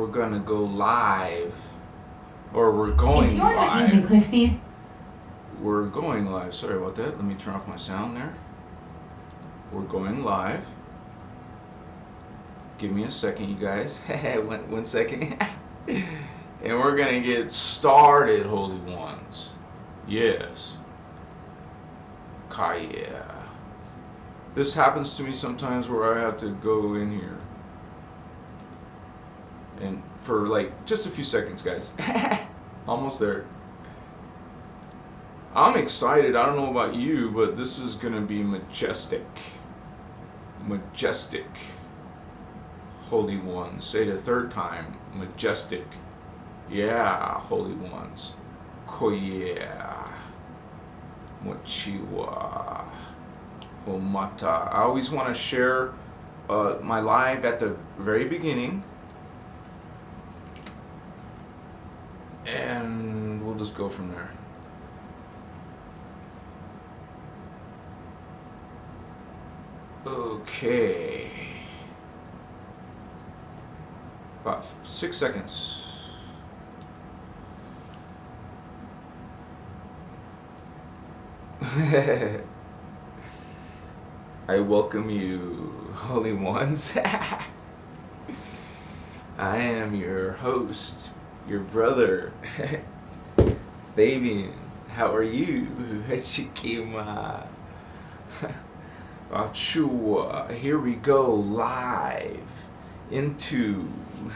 gonna go live, or we're going If you're not live. using ClickSees, We're going live. Sorry about that. Let me turn off my sound there. We're going live. Give me a second, you guys. one second. And we're gonna get started, Holy Ones. Yes. Kaya. This happens to me sometimes where I have to go in here. And for like just a few seconds, guys. Almost there. I'm excited. I don't know about you, but this is gonna be majestic. Majestic. Holy Ones. Say it a third time. Majestic. Yeah, Holy Ones. Koya. Mochiwa. Homata. I always want to share my live at the very beginning. And we'll just go from there. Okay. About 6 seconds. I welcome you, Holy Ones. I am your host, your brother, Fabian. How are you? Shikima. Achua. Here we go live into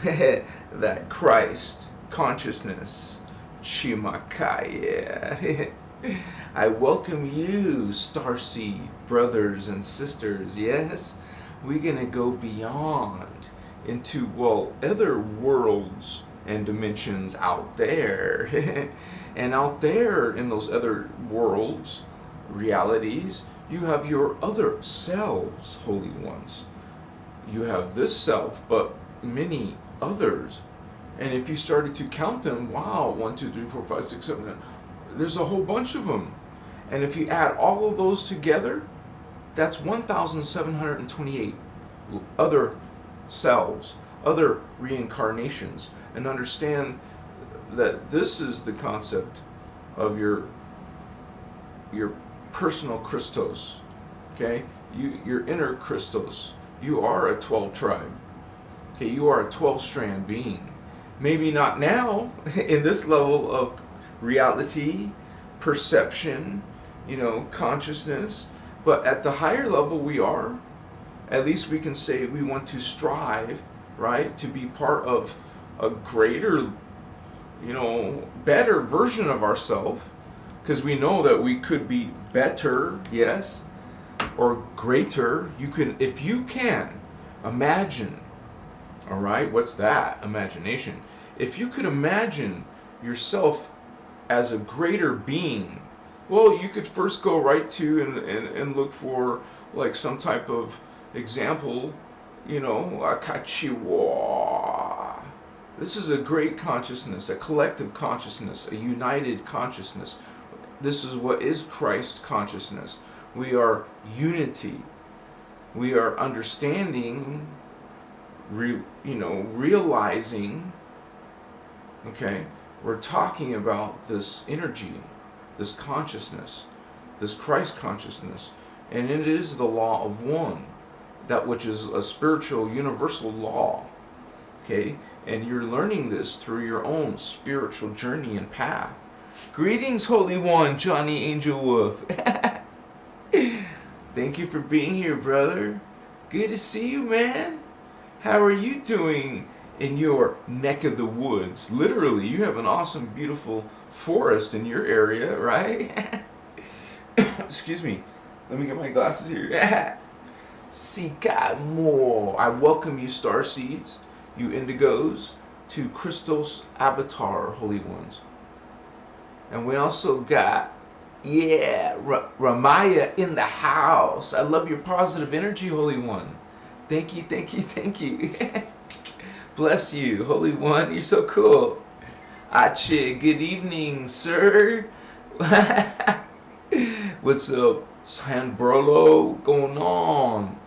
that Christ consciousness. Chimakaya. I welcome you, Starseed brothers and sisters. Yes, we're gonna go beyond into, well, other worlds and dimensions out there. And out there in those other worlds, realities, you have your other selves, Holy Ones. You have this self, but many others. And if you started to count them, wow, 1, 2, 3, 4, 5, 6, 7, there's a whole bunch of them. And if you add all of those together, that's 1,728 other selves, other reincarnations. And understand that this is the concept of your personal Christos. Okay? Your inner Christos. You are a 12 tribe. Okay, you are a 12 strand being. Maybe not now in this level of reality, perception, consciousness, but at the higher level we are. At least we can say we want to strive, right, to be part of a greater, better version of ourselves, because we know that we could be better, yes, or greater. If you can imagine, all right, what's that? Imagination. If you could imagine yourself as a greater being, well, you could first go right to and look for like some type of example, Akachiwa. This is a great consciousness, a collective consciousness, a united consciousness. This is what is Christ consciousness. We are unity. We are understanding, realizing, okay, we're talking about this energy, this consciousness, this Christ consciousness, and it is the law of one, that which is a spiritual universal law, okay, and you're learning this through your own spiritual journey and path. Greetings, Holy One, Johnny Angel Wolf. Thank you for being here, brother. Good to see you, man. How are you doing in your neck of the woods? Literally, you have an awesome, beautiful forest in your area, right? Excuse me. Let me get my glasses here. Sikamo. I welcome you, starseeds, you indigos, to Christos Avatar, Holy Ones. And we also got, Ramaya in the house. I love your positive energy, Holy One. Thank you, thank you, thank you. Bless you, Holy One. You're so cool. Ache, good evening, sir. What's up, San Brolo? Going on?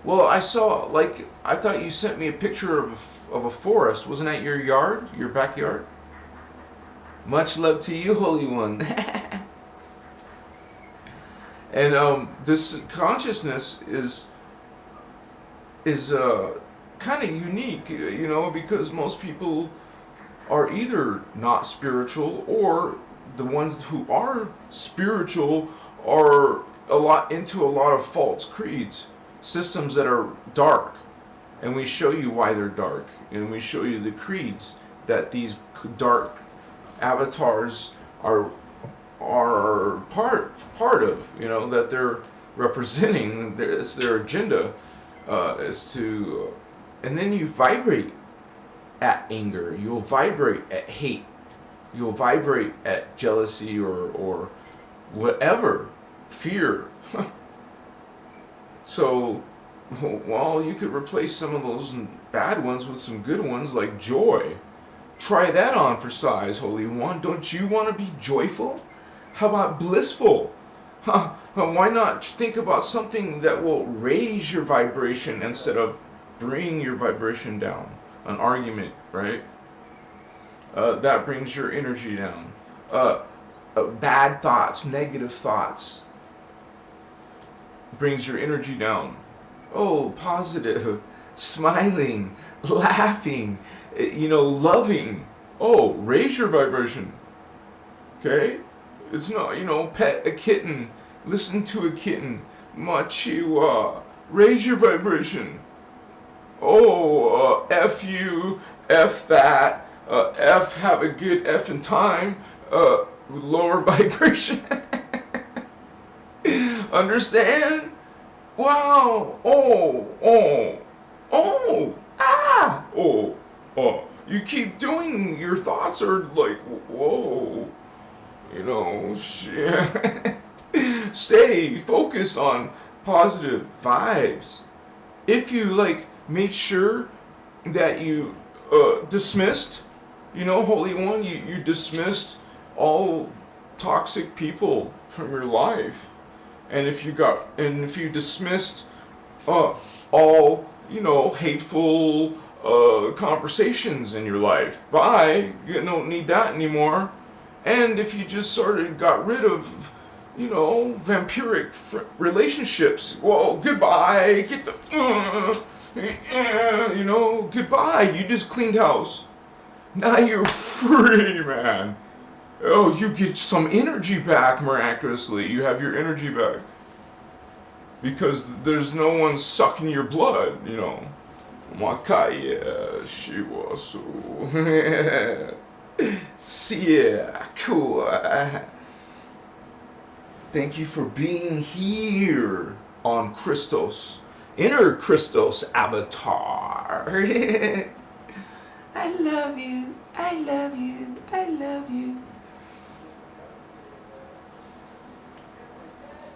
Well, I saw, like, I thought you sent me a picture of a forest. Wasn't that your yard? Your backyard? Much love to you, Holy One. And this consciousness is kind of unique, you know, because most people are either not spiritual, or the ones who are spiritual are into a lot of false creeds, systems that are dark, and we show you why they're dark, and we show you the creeds that these dark avatars are part of, you know, that they're representing. It's their agenda, is to, and then you vibrate at anger, you'll vibrate at hate, you'll vibrate at jealousy or whatever, fear. So, well, you could replace some of those bad ones with some good ones like joy. Try that on for size, Holy One. Don't you want to be joyful? How about blissful? Why not think about something that will raise your vibration instead of bring your vibration down? An argument, right? That brings your energy down. Bad thoughts, negative thoughts, brings your energy down. Oh, positive, smiling, laughing, you know, loving. Oh, raise your vibration. Okay? It's not, you know, pet a kitten, listen to a kitten, Machi, raise your vibration. Oh, F you, F that, F have a good effing time, with lower vibration. Understand? Wow. Oh. You keep doing, your thoughts are like, whoa. You know, shit. Stay focused on positive vibes. If you, like, made sure that you dismissed, you know, Holy One, you dismissed all toxic people from your life. And if you dismissed all, you know, hateful conversations in your life, you don't need that anymore. And if you just sort of got rid of, you know, vampiric relationships, well, goodbye, get the, you know, goodbye, you just cleaned house. Now you're free, man. Oh, you get some energy back miraculously. You have your energy back. Because there's no one sucking your blood, you know. Makaya, Shiwasu. Yeah, cool. Thank you for being here on Christos. Inner Christos avatar. I love you. I love you. I love you.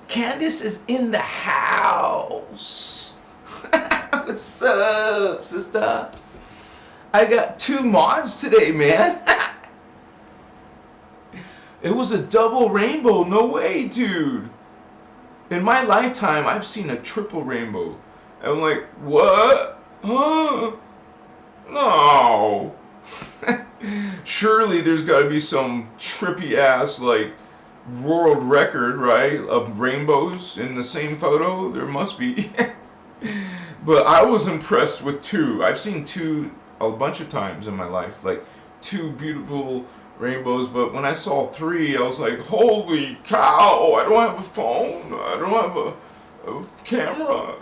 Candace is in the house. What's up, sister? I got 2 mods today, man. It was a double rainbow. No way, dude. In my lifetime, I've seen a triple rainbow. I'm like, what? Huh? No. Surely there's got to be some trippy ass, like, world record, right, of rainbows in the same photo. There must be. But I was impressed with 2. I've seen 2 a bunch of times in my life, like 2 beautiful rainbows. But when I saw 3, I was like, holy cow, I don't have a phone, I don't have a camera.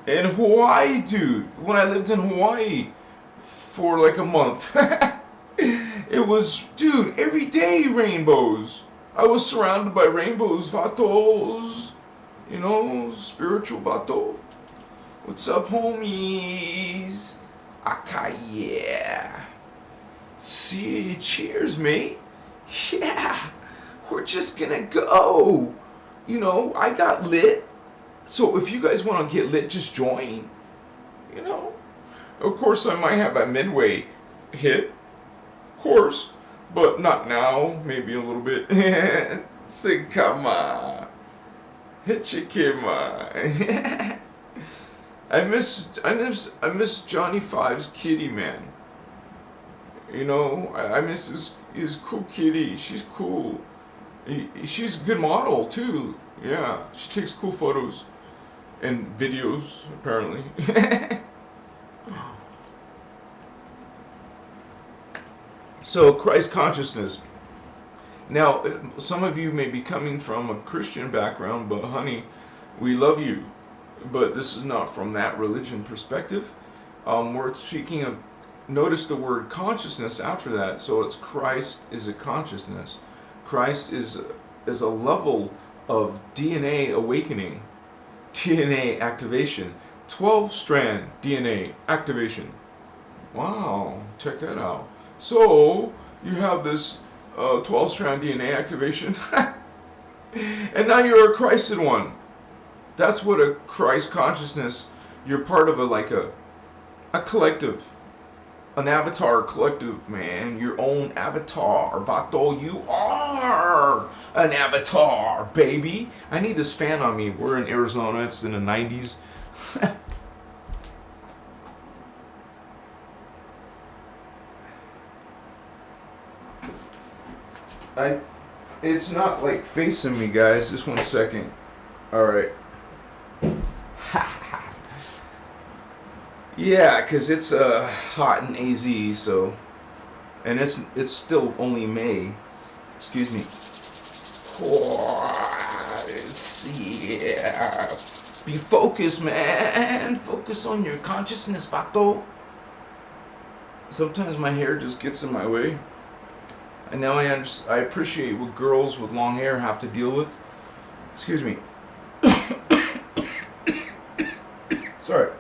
In Hawaii, dude, when I lived in Hawaii for like a month, it was, dude, every day rainbows. I was surrounded by rainbows, vatos, you know, spiritual vato. What's up, homies? Okay, yeah. See, cheers, mate. Yeah, we're just gonna go. You know, I got lit. So if you guys want to get lit, just join. You know, of course I might have a midway hit, of course, but not now. Maybe a little bit. So come on. Hichikima. I miss Johnny Five's kitty, man. You know, I miss his cool kitty. She's cool. She's a good model too. Yeah, she takes cool photos and videos apparently. So Christ consciousness. Now, some of you may be coming from a Christian background, but honey, we love you. But this is not from that religion perspective. We're speaking of, notice the word consciousness after that. So it's Christ is a consciousness. Christ is a level of DNA awakening, DNA activation, 12-strand DNA activation. Wow, check that out. So you have this 12-strand DNA activation, and now you're a Christed one. That's what a Christ consciousness. You're part of a collective, an avatar collective, man. Your own avatar, Vato. You are an avatar, baby. I need this fan on me. We're in Arizona. It's in the 90s. It's not like facing me, guys. Just 1 second. All right. Yeah, because it's hot in AZ, so, and it's still only May. Excuse me. Yeah. Be focused, man. Focus on your consciousness, Vato. Sometimes my hair just gets in my way. And now I appreciate what girls with long hair have to deal with. Excuse me. Sorry.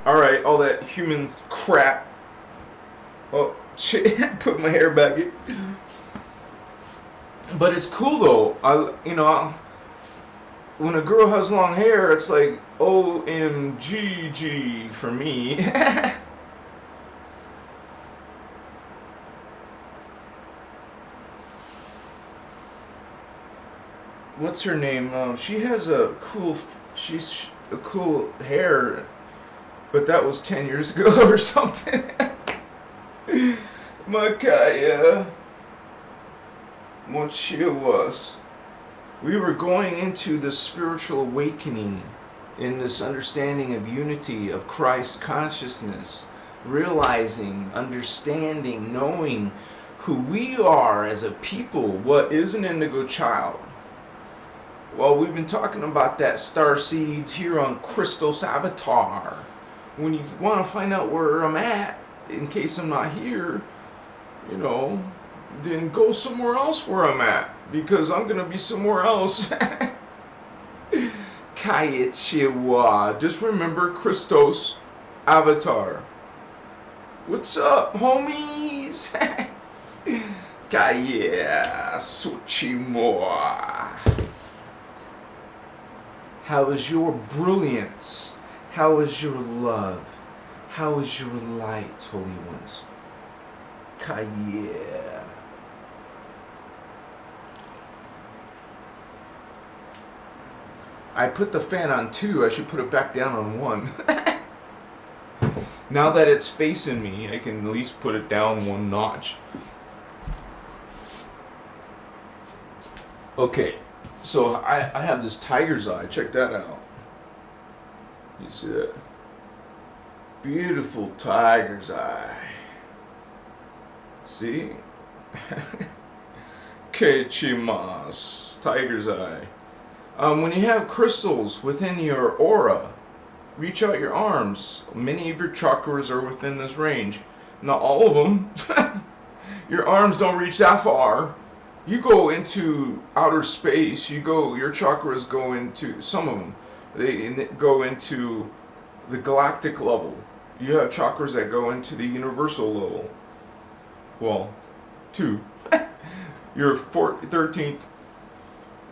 Alright, all that human crap. Oh, shit. Put my hair back in. But it's cool though. When a girl has long hair, it's like OMGG for me. What's her name? She has she's a cool hair, but that was 10 years ago or something. Makaya. What she was. We were going into the spiritual awakening in this understanding of unity of Christ consciousness, realizing, understanding, knowing who we are as a people, what is an indigo child. Well, we've been talking about that star seeds here on Christos Avatar. When you want to find out where I'm at, in case I'm not here, then go somewhere else where I'm at, because I'm going to be somewhere else. Kayechiwa. Just remember Christos Avatar. What's up, homies? Kaya Suchimoa. How is your brilliance? How is your love? How is your light, holy ones? Kaya. I put the fan on 2. I should put it back down on 1. Now that it's facing me, I can at least put it down 1 notch. Okay, so I have this tiger's eye. Check that out. You see that? Beautiful tiger's eye. See? Kechimas. Tiger's eye. When you have crystals within your aura, reach out your arms. Many of your chakras are within this range. Not all of them. Your arms don't reach that far. You go into outer space. Your chakras go into, some of them, they go into the galactic level. You have chakras that go into the universal level. Well, 2. Your 13th.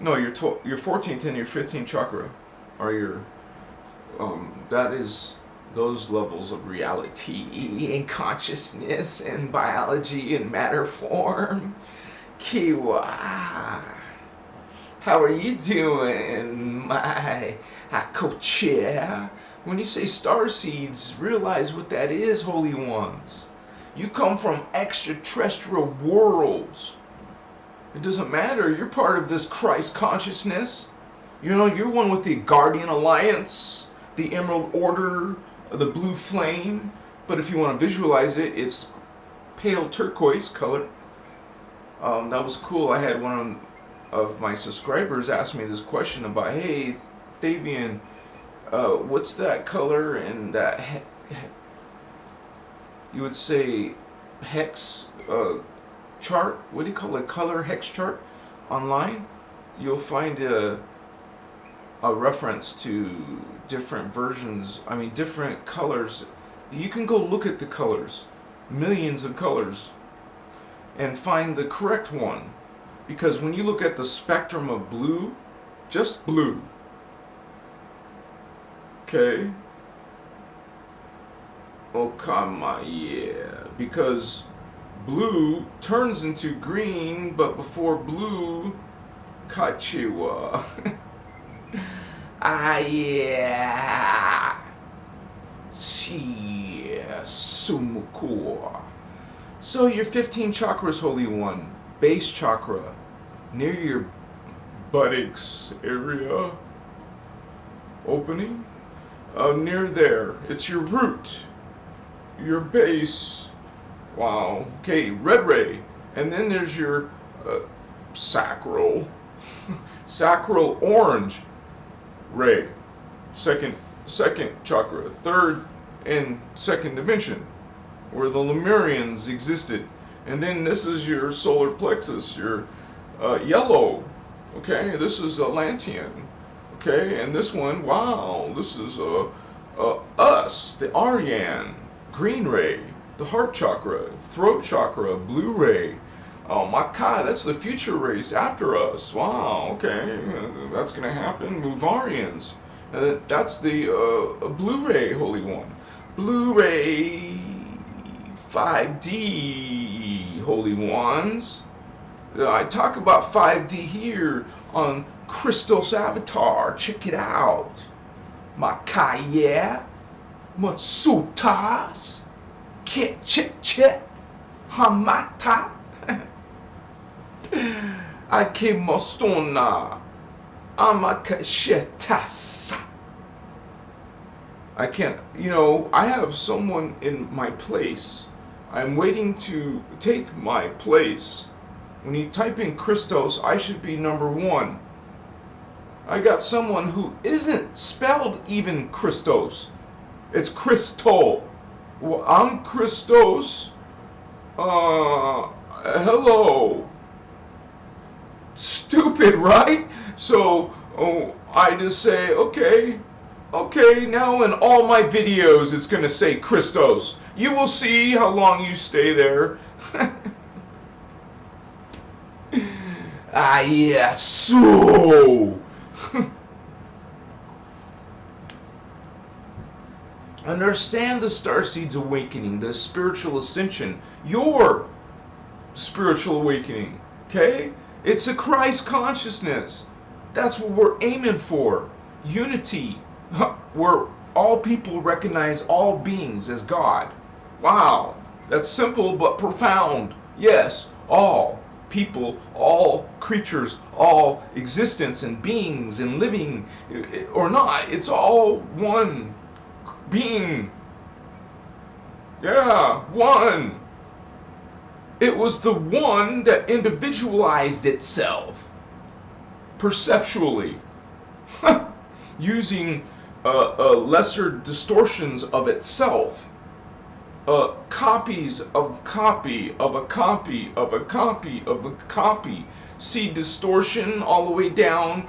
No, your 14th and your 15th chakra are your that is those levels of reality and consciousness and biology and matter form. Kiwa, how are you doing, my co-chair? When you say star seeds, realize what that is, holy ones. You come from extraterrestrial worlds. It doesn't matter. You're part of this Christ consciousness. You know, you're one with the Guardian Alliance, the Emerald Order, the Blue Flame. But if you want to visualize it, it's pale turquoise color. That was cool. I had one of my subscribers ask me this question about, hey, Fabian, what's that color and that you would say hex chart? What do you call it? Color hex chart online? You'll find a reference to different versions. I mean, different colors. You can go look at the colors, millions of colors, and find the correct one. Because when you look at the spectrum of blue, just blue, okay? Oh, come on, yeah. Because blue turns into green, but before blue, kachiwa. Ah, yeah. Chia sumukua. So your 15 chakras, Holy One. Base chakra, near your buttocks area opening. Near there, it's your root, your base. Wow. Okay, red ray. And then there's your sacral, sacral orange ray. Second chakra, third and second dimension, where the Lemurians existed. And then this is your solar plexus, your yellow. Okay, this is Atlantean. Okay, and this one, wow, this is us, the Aryan, green ray, the heart chakra, throat chakra, blue ray. Oh my God, that's the future race after us. Wow, okay, that's gonna happen. Muvarians, that's the blue ray, Holy One. Blue ray 5D, Holy Ones. I talk about 5D here on Christos Avatar. Check it out. Makaya, Matsutas, Ketcheche, Hamata, Akemostona, Amakashetasa. I can't, I have someone in my place. I'm waiting to take my place. When you type in Christos, I should be number 1. I got someone who isn't spelled even Christos. It's Christo. Well, I'm Christos. Hello. Stupid, right? So, I just say, okay, now in all my videos it's going to say Christos. You will see how long you stay there. Ah, yeah, so. Understand the Starseed's awakening, the spiritual ascension, your spiritual awakening, okay? It's a Christ consciousness. That's what we're aiming for. Unity, where all people recognize all beings as God. Wow, that's simple but profound. Yes, all people, all creatures, all existence and beings and living or not, it's all one being. Yeah, one. It was the one that individualized itself perceptually, using lesser distortions of itself, copies of copy of a copy of a copy of a copy. See distortion all the way down,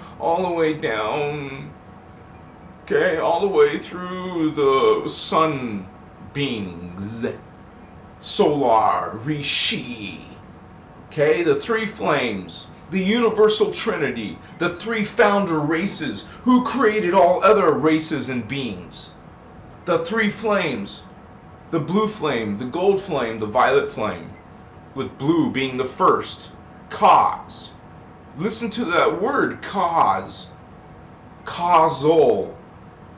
okay, all the way through the sun beings, solar, rishi, okay, the 3 flames, the universal trinity, the three founder races who created all other races and beings. The three flames, the blue flame, the gold flame, the violet flame, with blue being the first. Cause. Listen to that word, cause. Causal.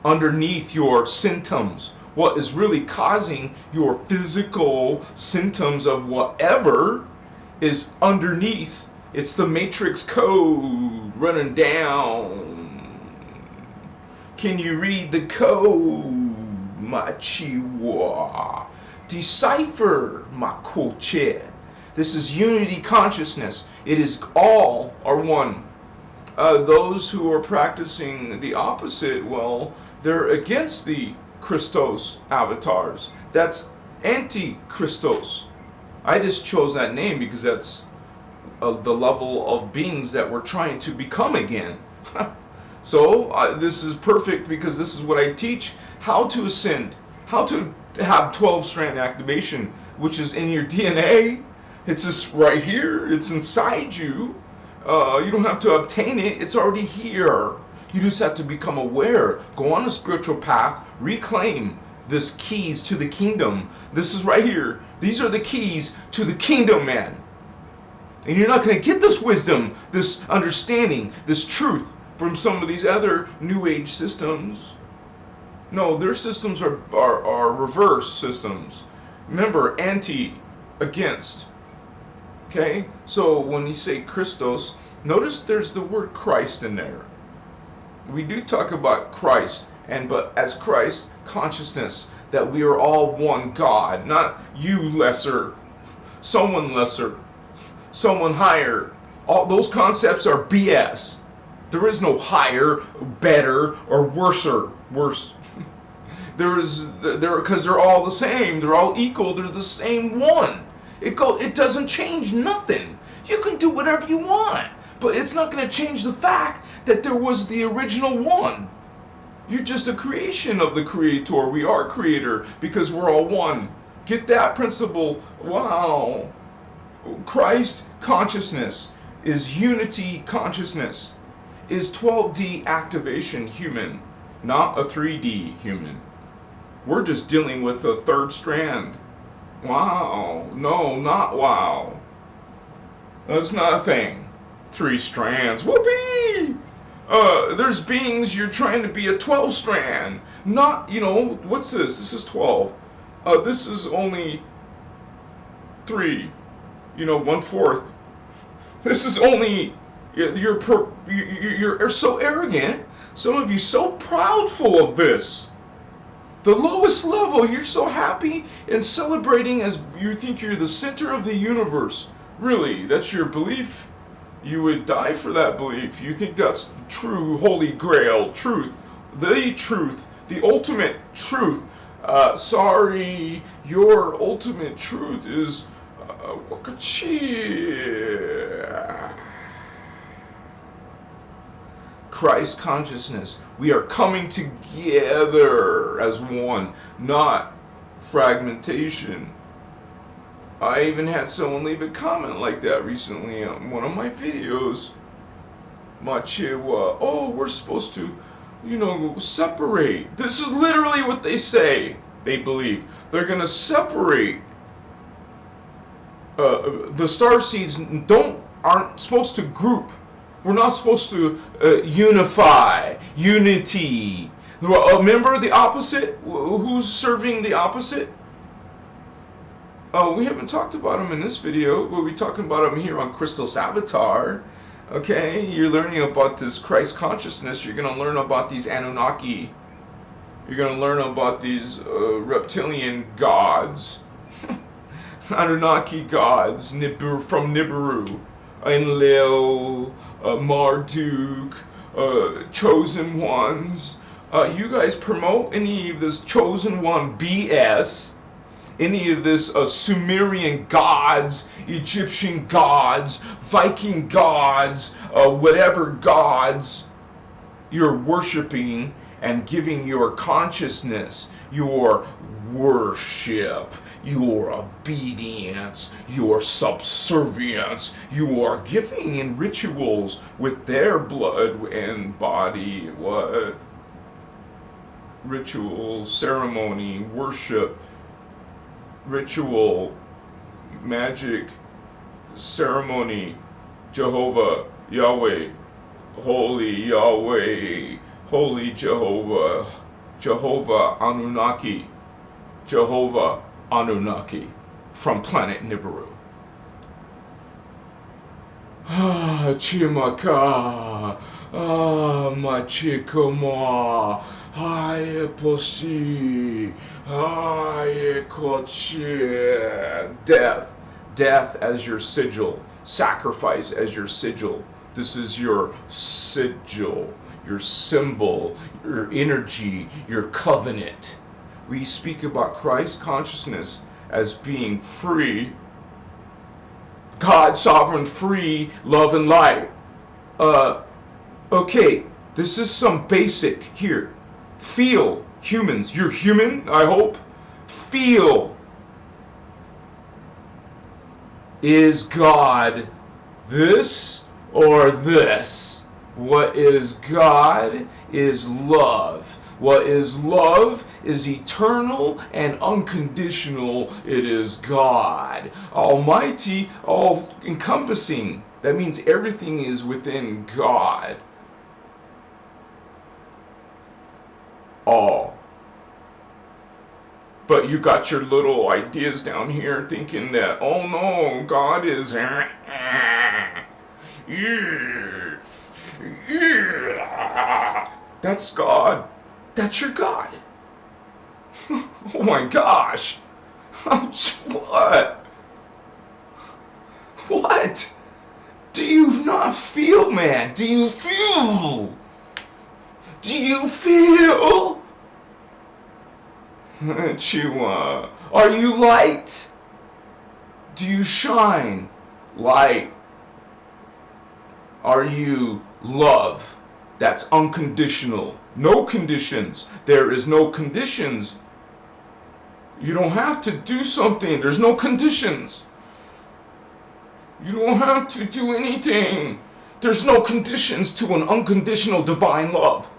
Underneath your symptoms. What is really causing your physical symptoms of whatever is underneath. It's the matrix code running down. Can you read the code? Machi. Decipher, makoche. This is unity consciousness. It is all are one. Those who are practicing the opposite, well, they're against the Christos avatars. That's anti-Christos. I just chose that name because that's the level of beings that we're trying to become again. So this is perfect because this is what I teach. How to ascend. How to have 12-strand activation, which is in your DNA. It's just right here. It's inside you. You don't have to obtain it. It's already here. You just have to become aware. Go on a spiritual path. Reclaim this keys to the kingdom. This is right here. These are the keys to the kingdom, man. And you're not going to get this wisdom, this understanding, this truth from some of these other New Age systems. No, their systems are reverse systems. Remember, anti, against. Okay? So when you say Christos, notice there's the word Christ in there. We do talk about Christ, but as Christ, consciousness, that we are all one God, not you lesser, someone higher. All those concepts are BS. There is no higher, better, or worse. Because they're all the same. They're all equal. They're the same one. It doesn't change nothing. You can do whatever you want, but it's not going to change the fact that there was the original one. You're just a creation of the creator. We are creator because we're all one. Get that principle. Wow. Christ consciousness is unity consciousness. Is 12D activation human, not a 3D human. We're just dealing with a third strand. Wow. No, not wow. That's not a thing. 3 strands. Whoopee! There's beings you're trying to be a 12 strand. Not, what's this? This is 12. This is only 3. 1/4. This is only, you're so arrogant. Some of you so proudful of this. The lowest level, you're so happy and celebrating as you think you're the center of the universe. Really, that's your belief? You would die for that belief. You think that's true, holy grail, truth, the ultimate truth. Sorry, your ultimate truth is Christ consciousness. We are coming together as one, not fragmentation. I even had someone leave a comment like that recently on one of my videos. Machewa, we're supposed to, separate. This is literally what they say. They believe they're going to separate. The star seeds aren't supposed to group. We're not supposed to unify. Unity. Remember the opposite? Who's serving the opposite? We haven't talked about them in this video, but we're talking about them here on Christos Avatar. Okay, you're learning about this Christ consciousness. You're going to learn about these Anunnaki. You're going to learn about these reptilian gods. Anunnaki gods from Nibiru. Enlil, Marduk, chosen ones. You guys promote any of this chosen one BS, any of this Sumerian gods, Egyptian gods, Viking gods, whatever gods you're worshiping and giving your consciousness, your worship, your obedience, your subservience. You are giving in rituals with their blood and body. What? Ritual, ceremony, worship, ritual, magic, ceremony, Jehovah, Yahweh, holy Yahweh, holy Jehovah, Jehovah Anunnaki, Jehovah Anunnaki, from planet Nibiru. Ah, Chimaka, ah, Machikoma, Haye Posi, Haye Kochi. Death as your sigil, sacrifice as your sigil. This is your sigil, your symbol, your energy, your covenant. We speak about Christ consciousness as being free, God, sovereign, free, love and light. Okay, this is some basic here. Feel, humans. You're human, I hope. Feel. Is God this or this? What is God is love. What is love is eternal and unconditional. It is God. Almighty, all encompassing. That means everything is within God. All. But you got your little ideas down here thinking that, oh no, God is... That's God. That's your God. Oh my gosh. What? What? Do you not feel, man? Do you feel? Do you feel? Chihuahua. Are you light? Do you shine? Light. Are you love? That's unconditional. No conditions. There is no conditions. You don't have to do something. There's no conditions. You don't have to do anything. There's no conditions to an unconditional divine love.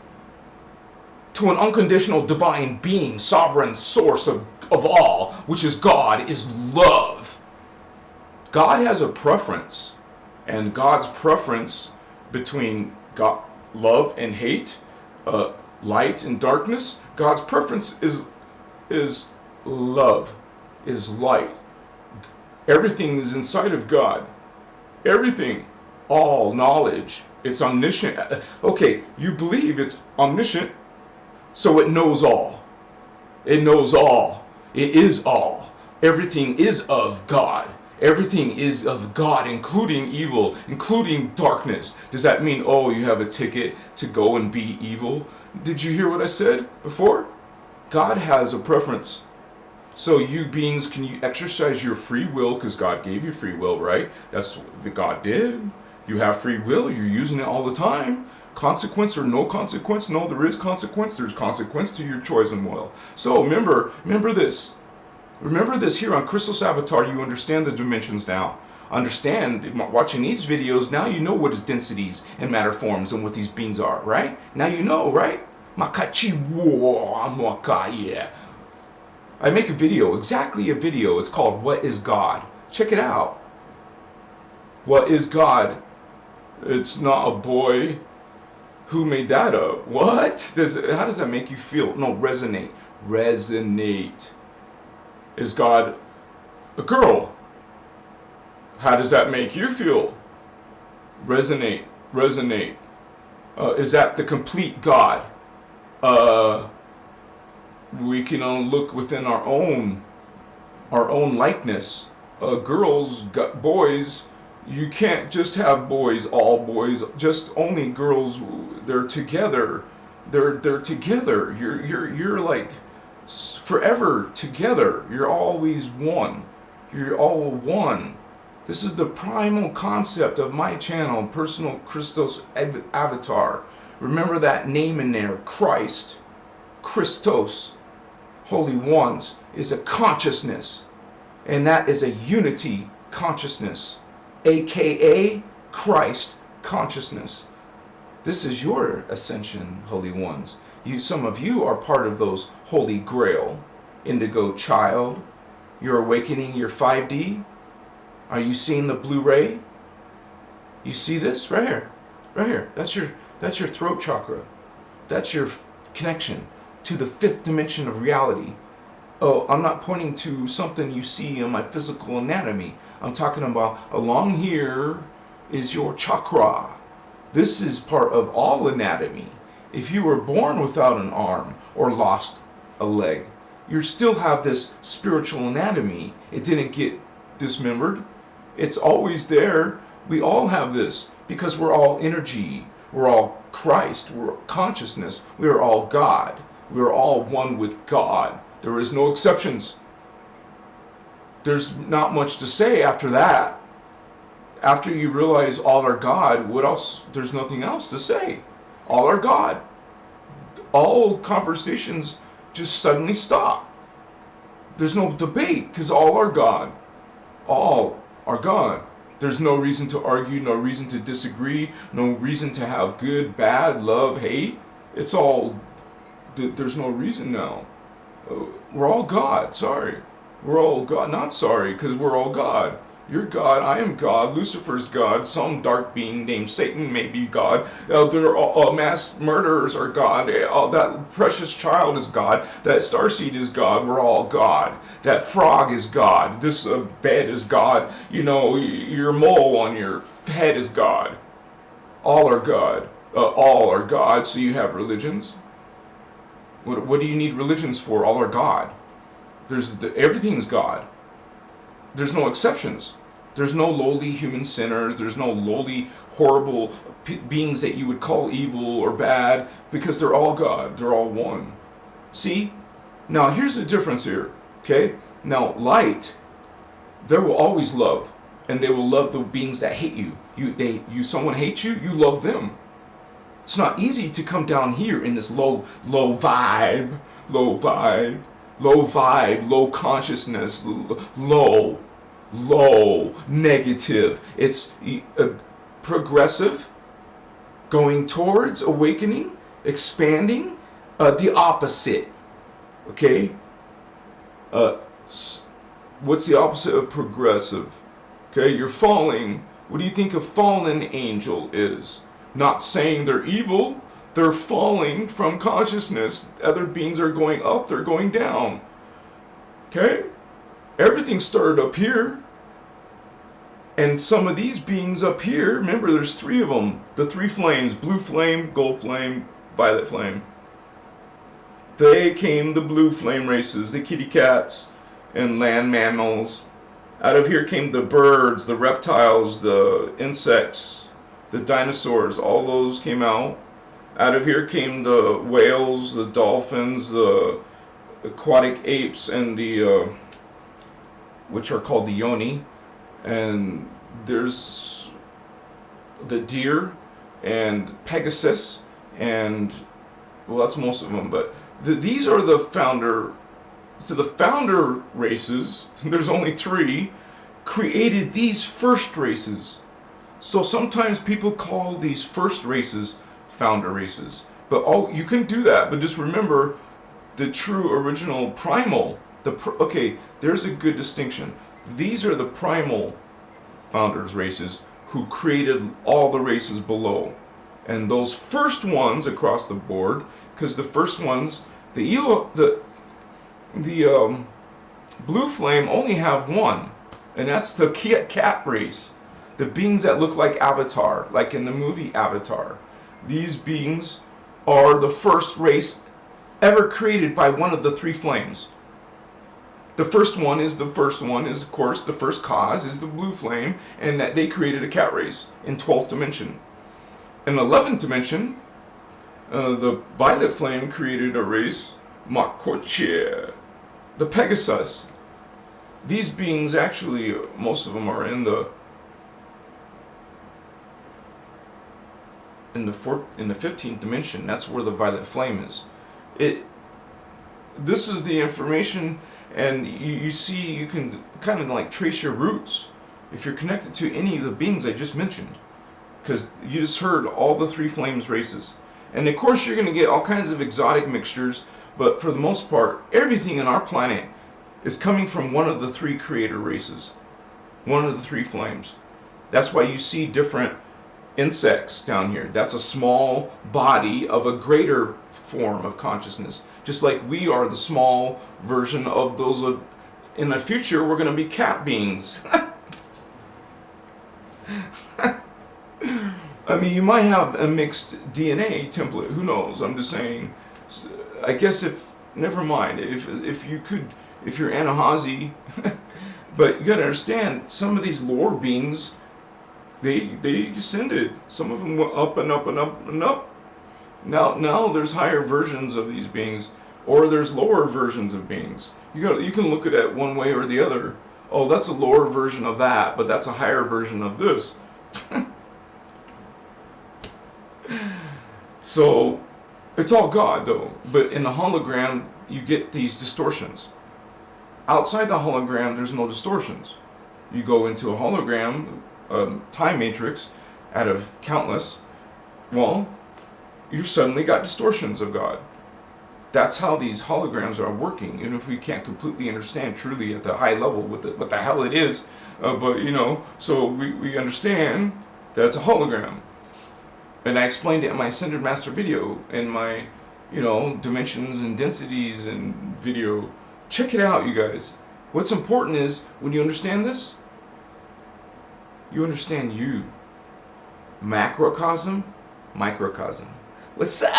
To an unconditional divine being, sovereign source of all, which is God, is love. God has a preference. And God's preference between God, love and hate, light and darkness, God's preference is love, is light. Everything is inside of God. Everything, all knowledge, it's omniscient. Okay, you believe it's omniscient, so it knows all. It knows all. It is all. Everything is of God. Everything is of God, including evil, including darkness. Does that mean, oh, you have a ticket to go and be evil? Did you hear what I said before? God has a preference. So you beings, can you exercise your free will, because God gave you free will, right? That's what God did. You have free will. You're using it all the time. Consequence or no consequence? No, there is consequence. There's consequence to your chosen will. So remember this. Remember this here on Christos Avatar. You understand the dimensions now. Understand, watching these videos, now you know what is densities and matter forms and what these beings are, right? Now you know, right? Makachi wo amwaka, yeah. I make a video, exactly a video. It's called What is God? Check it out. What is God? It's not a boy. Who made that up? What? How does that make you feel? No, resonate. Resonate. Is God a girl? How does that make you feel? Resonate. Resonate. Is that the complete God? We can look within our own likeness. Girls, boys, you can't just have boys, all boys, just only girls. They're together. They're together. You're like forever together. You're always one. You're all one. This is the primal concept of my channel, Personal Christos Avatar. Remember that name in there, Christ, Christos, Holy Ones, is a consciousness. And that is a unity consciousness, aka Christ consciousness. This is your ascension, Holy Ones. Some of you are part of those Holy Grail, Indigo child. You're awakening your 5D. Are you seeing the Blu-ray? You see this right here, right here. That's your throat chakra. That's your connection to the 5th dimension of reality. Oh, I'm not pointing to something you see in my physical anatomy. I'm talking about along here is your chakra. This is part of all anatomy. If you were born without an arm or lost a leg, you still have this spiritual anatomy. It didn't get dismembered. It's always there. We all have this because we're all energy. We're all Christ. We're consciousness. We are all God. We are all one with God. There is no exceptions. There's not much to say after that. After you realize all are God, what else? There's nothing else to say. All are God. All conversations just suddenly stop. There's no debate because all are God. All are God. There's no reason to argue, no reason to disagree, no reason to have good, bad, love, hate. It's all, there's no reason now. We're all God, sorry. We're all God, not sorry, because we're all God. You're God, I am God, Lucifer's God, some dark being named Satan may be God, mass murderers are God, that precious child is God, that starseed is God, we're all God, that frog is God, this bed is God, your mole on your head is God. All are God. All are God, so you have religions. What do you need religions for? All are God. Everything's God. There's no exceptions. There's no lowly human sinners. There's no lowly, horrible beings that you would call evil or bad because they're all God. They're all one. See? Now, here's the difference here. Okay? Now, light, there will always love. And they will love the beings that hate you. Someone hates you, you love them. It's not easy to come down here in this low vibe, low consciousness, low, negative. It's progressive, going towards awakening, expanding, the opposite. Okay? What's the opposite of progressive? Okay, you're falling. What do you think a fallen angel is? Not saying they're evil, they're falling from consciousness. Other beings are going up, they're going down. Okay? Everything started up here. And some of these beings up here, remember there's 3 of them. The 3 flames, blue flame, gold flame, violet flame. They came the blue flame races, the kitty cats and land mammals. Out of here came the birds, the reptiles, the insects, the dinosaurs, all those came out. Out of here came the whales, the dolphins, the aquatic apes, and the, which are called the yoni. And there's the deer and Pegasus, and, well, that's most of them, but these are the founder. So the founder races, there's only 3, created these first races. So sometimes people call these first races founder races. But you can do that, but just remember the true original primal. Okay, there's a good distinction. These are the primal founders races who created all the races below. And those first ones across the board, because the first ones, the blue flame only have one, and that's the cat race. The beings that look like Avatar, like in the movie Avatar. These beings are the first race ever created by one of the 3 flames. The first one is, of course, the first cause is the blue flame, and that they created a cat race in 12th dimension. In 11th dimension, the violet flame created a race, Makoche, the Pegasus. These beings, actually, most of them are in the in the 15th dimension. That's where the violet flame is. This is the information, and you see, you can kind of like trace your roots if you're connected to any of the beings I just mentioned, because you just heard all the 3 flames races. And of course you're going to get all kinds of exotic mixtures, but for the most part, everything on our planet is coming from one of the 3 creator races, one of the 3 flames. That's why you see different insects down here. That's a small body of a greater form of consciousness. Just like we are the small version of those of, in the future, we're going to be cat beings. I mean, you might have a mixed DNA template. Who knows? I'm just saying. I guess never mind. If you're Anahazi, but you gotta understand, some of these lower beings, they ascended. Some of them went up and up and up and up. Now there's higher versions of these beings, or there's lower versions of beings. You can look at it one way or the other. Oh, that's a lower version of that, but that's a higher version of this. So it's all God though. But in the hologram, you get these distortions. Outside the hologram, there's no distortions. You go into a hologram, time matrix, out of countless, well, you suddenly got distortions of God. That's how these holograms are working, even if we can't completely understand truly at the high level what the hell it is. But, so we understand that it's a hologram. And I explained it in my Centered Master video, in my, dimensions and densities and video. Check it out, you guys. What's important is, when you understand this, you understand you. Macrocosm, microcosm. What's up?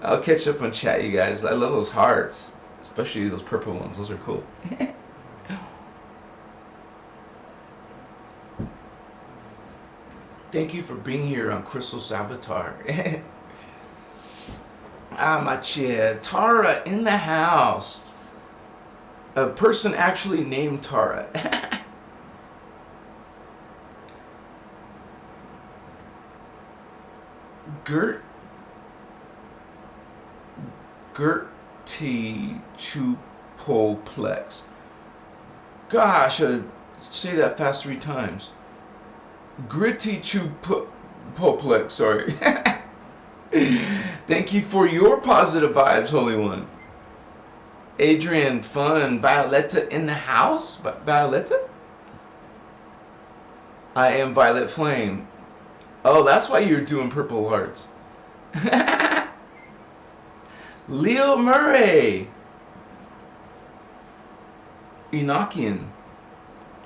I'll catch up on chat, you guys. I love those hearts, especially those purple ones. Those are cool. Thank you for being here on Crystal's Avatar. Maji, Tara in the house. A person actually named Tara. Gertie Chupoplex. Gosh, I say that fast 3 times. Gritty Chupoplex, sorry. Thank you for your positive vibes, Holy One. Adrian, fun. Violetta in the house? Violetta? I am Violet Flame. Oh, that's why you're doing purple hearts. Leo Murray. Enochian.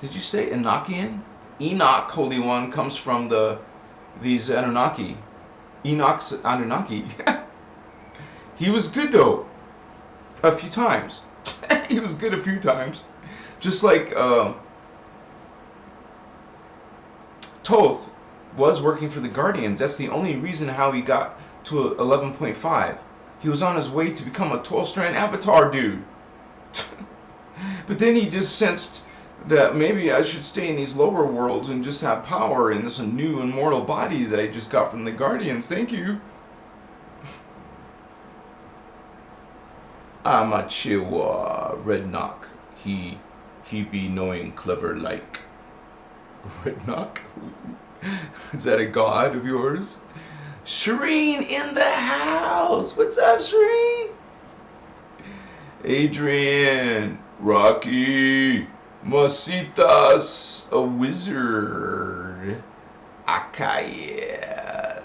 Did you say Enochian? Enoch, Holy One, comes from these Anunnaki. Enoch's Anunnaki. He was good though. A few times. He was good a few times. Just like Toth was working for the Guardians. That's the only reason how he got to 11.5. He was on his way to become a 12-strand avatar dude. But then he just sensed that maybe I should stay in these lower worlds and just have power in this new immortal body that I just got from the Guardians. Thank you. I'm a Chihuahua, Red Knock. He be knowing clever like. Red Knock? Is that a god of yours? Shireen in the house. What's up, Shireen? Adrian, Rocky, Masitas, a wizard. Akaya.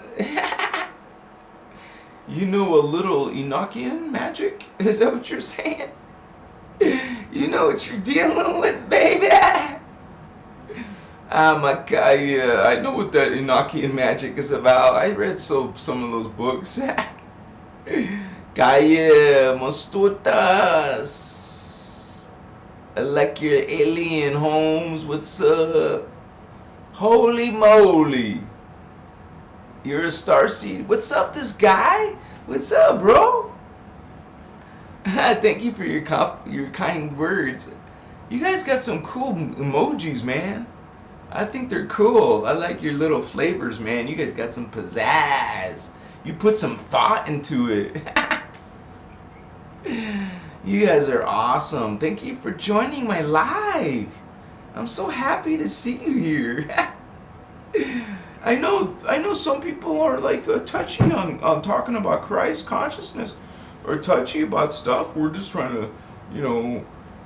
You know a little Enochian magic? Is that what you're saying? You know what you're dealing with, baby? Makaya, I know what that Enochian magic is about. I read some of those books. Kaya, Mostutas. I like your alien homes. What's up? Holy moly. You're a starseed. What's up, this guy? What's up, bro? Thank you for your kind words. You guys got some cool emojis, man. I think they're cool. I like your little flavors, man. You guys got some pizzazz. You put some thought into it. You guys are awesome. Thank you for joining my live. I'm so happy to see you here. I know some people are like touchy on talking about Christ consciousness, or touchy about stuff. We're just trying to,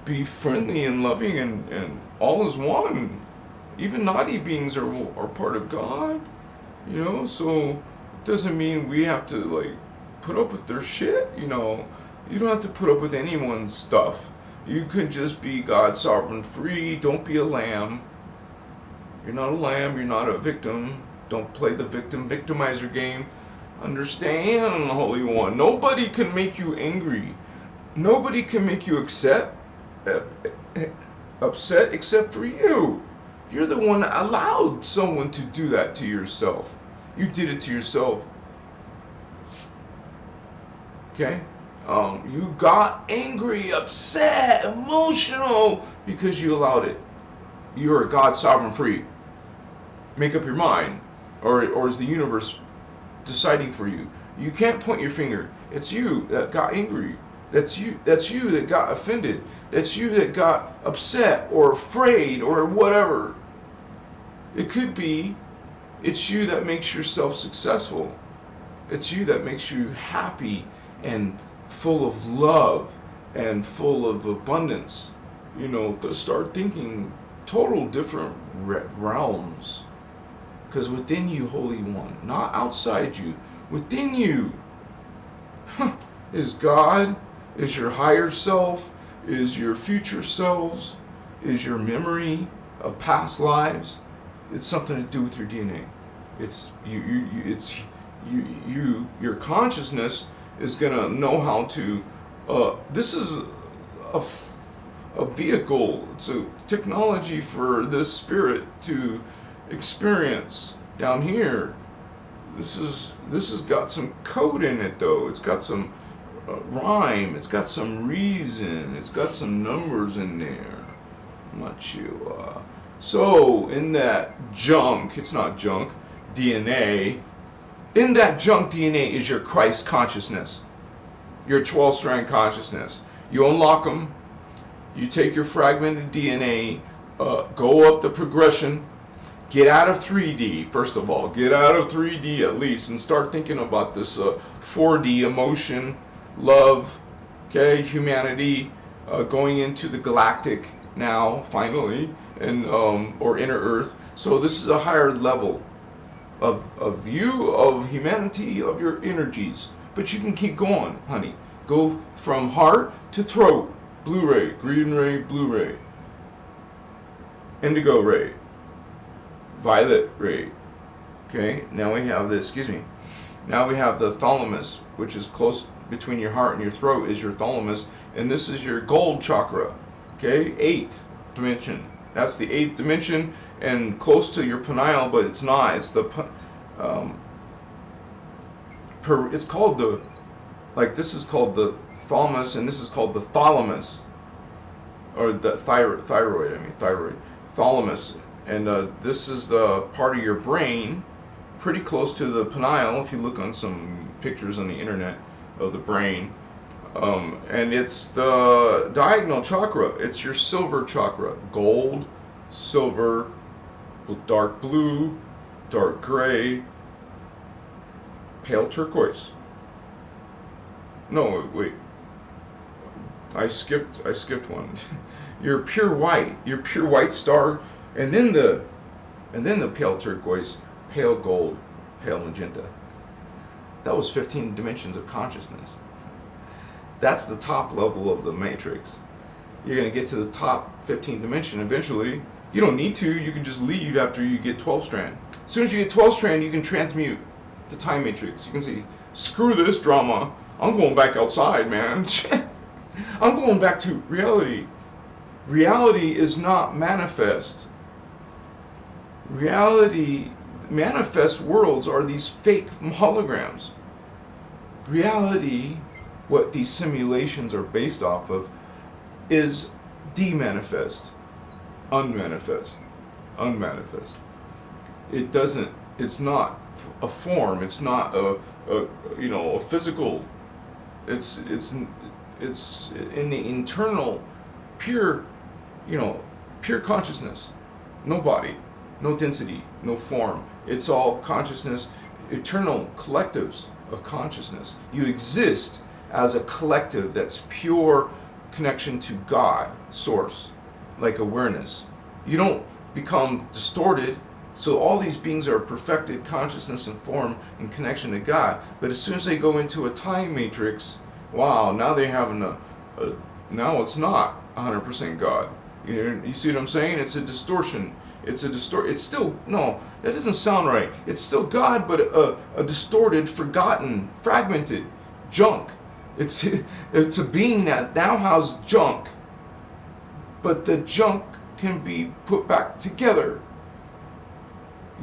be friendly and loving, and all is one. Even naughty beings are part of God, so it doesn't mean we have to like put up with their shit. You don't have to put up with anyone's stuff. You can just be God sovereign free. Don't be a lamb. You're not a lamb, you're not a victim. Don't play the victimizer game. Understand, Holy One. Nobody can make you angry. Nobody can make you upset except for you. You're the one that allowed someone to do that to yourself. You did it to yourself. Okay? You got angry, upset, emotional because you allowed it. You are God sovereign free. Make up your mind. Or is the universe deciding for you? You can't point your finger. It's you that got angry. That's you that got offended. That's you that got upset or afraid or whatever. It could be it's you that makes yourself successful. It's you that makes you happy and full of love and full of abundance. To start thinking total different realms. Because within you, Holy One, not outside you, within you is God, is your higher self, is your future selves, is your memory of past lives. It's something to do with your DNA. It's your consciousness is gonna know how to. This is a vehicle. It's a technology for this spirit to experience down here. This has got some code in it, though. It's got some rhyme. It's got some reason. It's got some numbers in there. So in that junk, it's not junk, DNA. In that junk DNA is your Christ consciousness, your 12-strand consciousness. You unlock them. You take your fragmented DNA, go up the progression. Get out of 3D, first of all. Get out of 3D at least and start thinking about this 4D emotion, love, okay, humanity, going into the galactic now, finally, and or inner Earth. So this is a higher level of you, of humanity, of your energies. But you can keep going, honey. Go from heart to throat. Blue ray, green ray, blue ray. Indigo ray. Violet ray. Okay, now we have this, now we have the thalamus, which is close between your heart and your throat is your thalamus, and this is your gold chakra. Okay, 8th dimension. That's the 8th dimension and close to your pineal, but it's not. It's the it's called the, this is called the thalamus and this is called the thalamus, or the thyroid, thalamus. And this is the part of your brain, pretty close to the pineal, if you look on some pictures on the internet of the brain. And it's the diagonal chakra. It's your silver chakra. Gold, silver, dark blue, dark gray, pale turquoise. No, wait. I skipped one. Your pure white star. And then the pale turquoise, pale gold, pale magenta. That was 15 dimensions of consciousness. That's the top level of the matrix. You're going to get to the top 15 dimension eventually. You don't need to. You can just leave after you get 12 strand. As soon as you get 12 strand, you can transmute the time matrix. You can say, screw this drama. I'm going back outside, man. I'm going back to reality. Reality is not manifest. Reality, manifest worlds are these fake holograms. Reality, what these simulations are based off of, is de-manifest, unmanifest. unmanifest. It doesn't. It's not a form. It's not a physical. It's in the internal, pure, pure consciousness. No body, no density, no form. It's all consciousness, eternal collectives of consciousness. You exist as a collective that's pure connection to God, source, like awareness. You don't become distorted. So all these beings are perfected consciousness and form in connection to God. But as soon as they go into a time matrix, wow, now they have now it's not 100% God. You see what I'm saying? It's a distortion. It's still, no, that doesn't sound right. It's still God, but a distorted, forgotten, fragmented junk. It's a being that now has junk, but the junk can be put back together.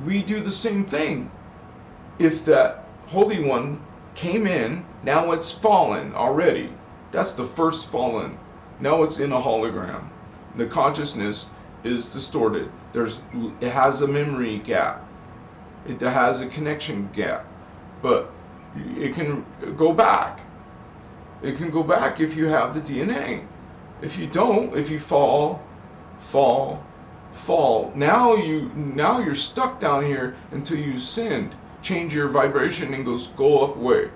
We do the same thing. If that Holy One came in, now it's fallen already. That's the first fallen. Now it's in a hologram. The consciousness is distorted. It has a memory gap. It has a connection gap. But it can go back. It can go back if you have the DNA. If you don't, if you fall, now you're stuck down here until you sinned. Change your vibration and go up way.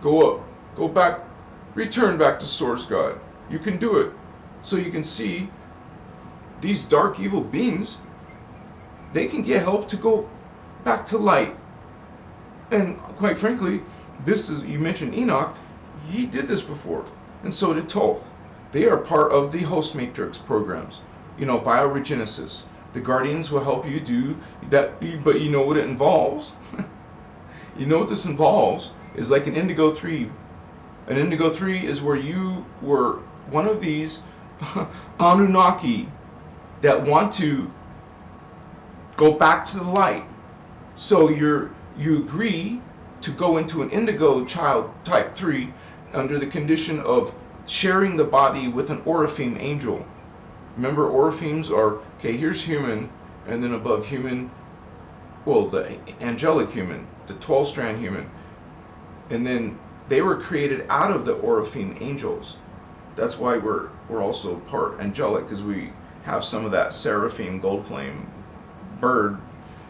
Go up. Go back. Return back to Source God. You can do it. So you can see these dark evil beings, they can get help to go back to light. And quite frankly, you mentioned Enoch, he did this before. And so did Thoth. They are part of the host matrix programs. Bioregenesis. The Guardians will help you do that, but you know what it involves? You know what this involves is like an Indigo 3. An Indigo 3 is where you were one of these Anunnaki that want to go back to the light. So you agree to go into an Indigo child type 3 under the condition of sharing the body with an Oraphim angel. Remember, Oraphims are, here's human, and then above human, the angelic human, the 12-strand human. And then they were created out of the Oraphim angels. That's why we're also part angelic, because we have some of that seraphim, gold flame, bird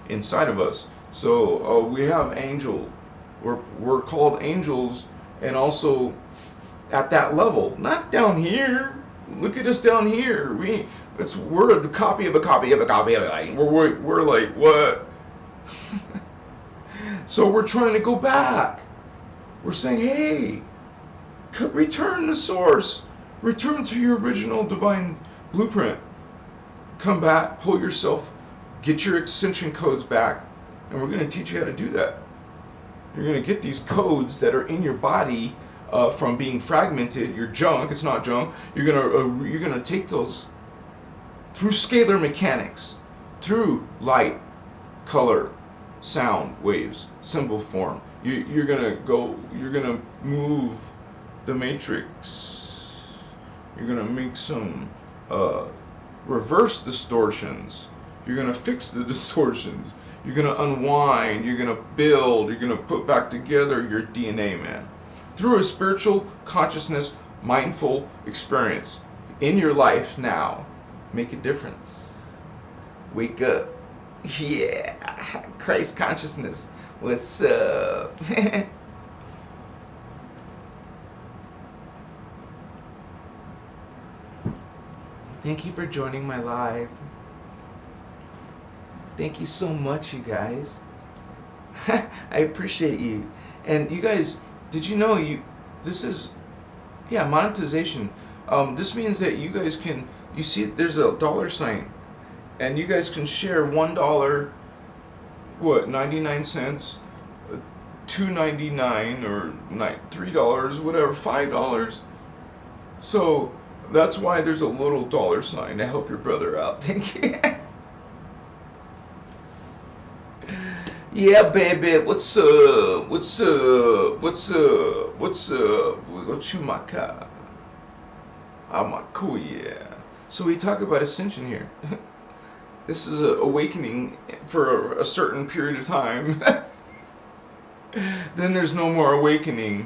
inside of us. So we have angel. We're called angels, and also at that level, not down here. Look at us down here. We're a copy of a copy of a copy of a. We're like what? So we're trying to go back. We're saying, hey, return to Source. Return to your original divine blueprint. Come back, pull yourself, get your Ascension codes back, and we're going to teach you how to do that. You're going to get these codes that are in your body from being fragmented. Your junk, it's not junk. You're gonna take those through scalar mechanics, through light, color, sound waves, symbol form. You're gonna move the matrix. You're gonna make some reverse distortions. You're gonna fix the distortions. You're gonna unwind. You're gonna build. You're gonna put back together your DNA, man. Through a spiritual consciousness, mindful experience in your life now. Make a difference. Wake up. Yeah. Christ consciousness. What's up? Thank you for joining my live. Thank you so much, you guys. I appreciate you. And you guys, did you know this is monetization. This means that you guys can, you see there's a $, and you guys can share $1, 99 cents, $2.99 or $3, whatever, $5. So that's why there's a little $sign to help your brother out. Thank you. Yeah, baby, what's up? What's up? What's up? What's up? We go chew my car. I'm a cool, yeah. So we talk about Ascension here. This is an awakening for a certain period of time. Then there's no more awakening.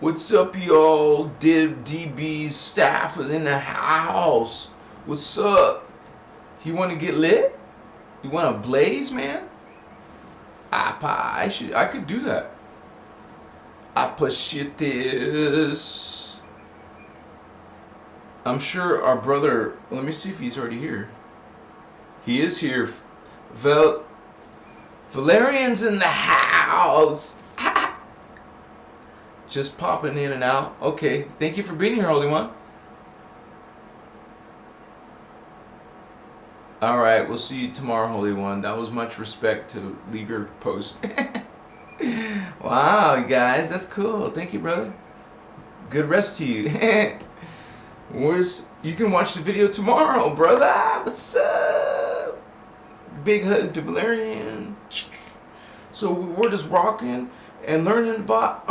What's up, y'all? DB's staff is in the house. What's up? You want to get lit? You want to blaze, man? I could do that. Apashitis. I'm sure our brother. Let me see if he's already here. He is here. Valerian's in the house. Just popping in and out. Okay. Thank you for being here, Holy One. Alright, we'll see you tomorrow, Holy One. That was much respect to leave your post. Wow, you guys, that's cool. Thank you, brother. Good rest to you. You can watch the video tomorrow, brother. What's up? Big hug to Valerian. So we're just rocking and learning about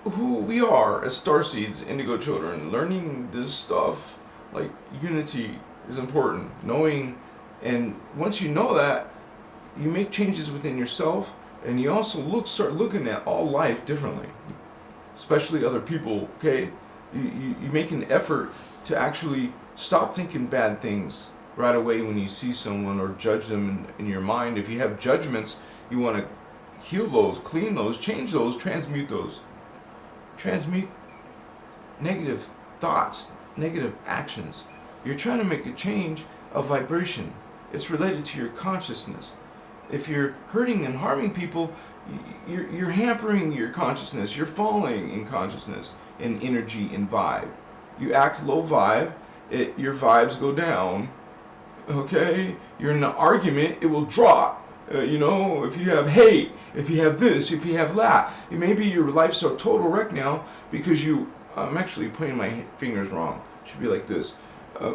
who we are as starseeds, indigo children. Learning this stuff, like unity, is important. Knowing, and once you know that, you make changes within yourself, and you also start looking at all life differently, especially other people. Okay, you make an effort to actually stop thinking bad things right away when you see someone or judge them in your mind. If you have judgments, you want to heal those, clean those, change those, transmute those. Transmute negative thoughts, negative actions. You're trying to make a change of vibration. It's related to your consciousness. If you're hurting and harming people, you're hampering your consciousness. You're falling in consciousness, in energy, in vibe. You act low vibe, your vibes go down. Okay? You're in an argument, it will drop. If you have hate, if you have this, if you have that, maybe your life's a total wreck now because I'm actually pointing my fingers wrong. It should be like this.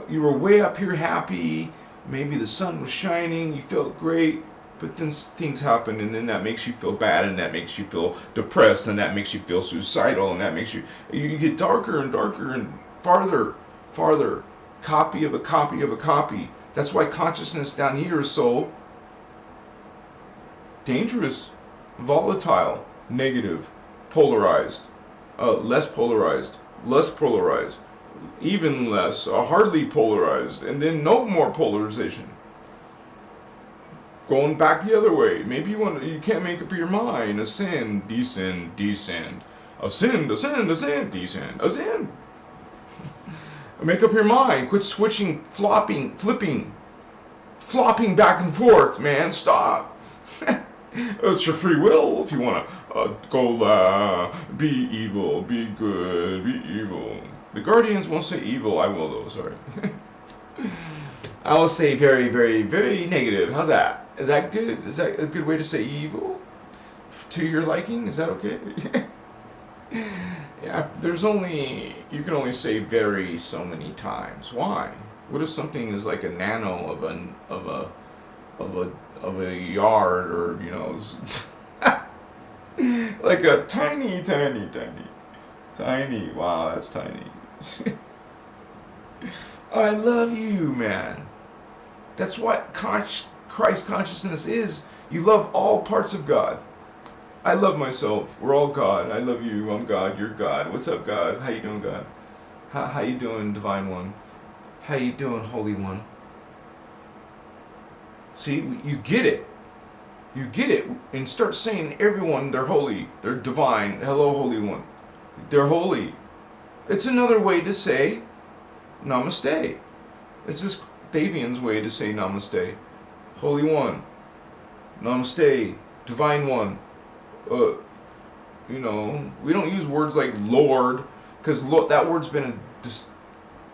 You were way up here happy, maybe the sun was shining, you felt great, but then things happen, and then that makes you feel bad, and that makes you feel depressed, and that makes you feel suicidal, and that makes you get darker and darker and farther, copy of a copy of a copy. That's why consciousness down here is so dangerous, volatile, negative, polarized, less polarized, even less, hardly polarized, and then no more polarization. Going back the other way. Maybe you can't make up your mind. Ascend, descend, descend. Ascend, ascend, ascend, descend, ascend. Make up your mind. Quit switching, flopping back and forth, man. Stop. It's your free will if you want to go be evil, be good, be evil. The Guardians won't say evil. I will, though. Sorry. I will say very, very, very negative. How's that? Is that good? Is that a good way to say evil? To your liking? Is that okay? Yeah. You can only say very so many times. Why? What if something is like a nano of a yard, or like a tiny. Wow, that's tiny. I love you, man. That's what Christ consciousness is. You love all parts of God. I love myself. We're all God. I love you. I'm God. You're God. What's up, God? How you doing, God? How you doing, Divine One? How you doing, Holy One? See, you get it. You get it, and start saying everyone they're holy, they're divine. Hello, Holy One. They're holy. It's another way to say namaste. It's just Davian's way to say namaste. Holy One. Namaste. Divine One. We don't use words like Lord, because that word's been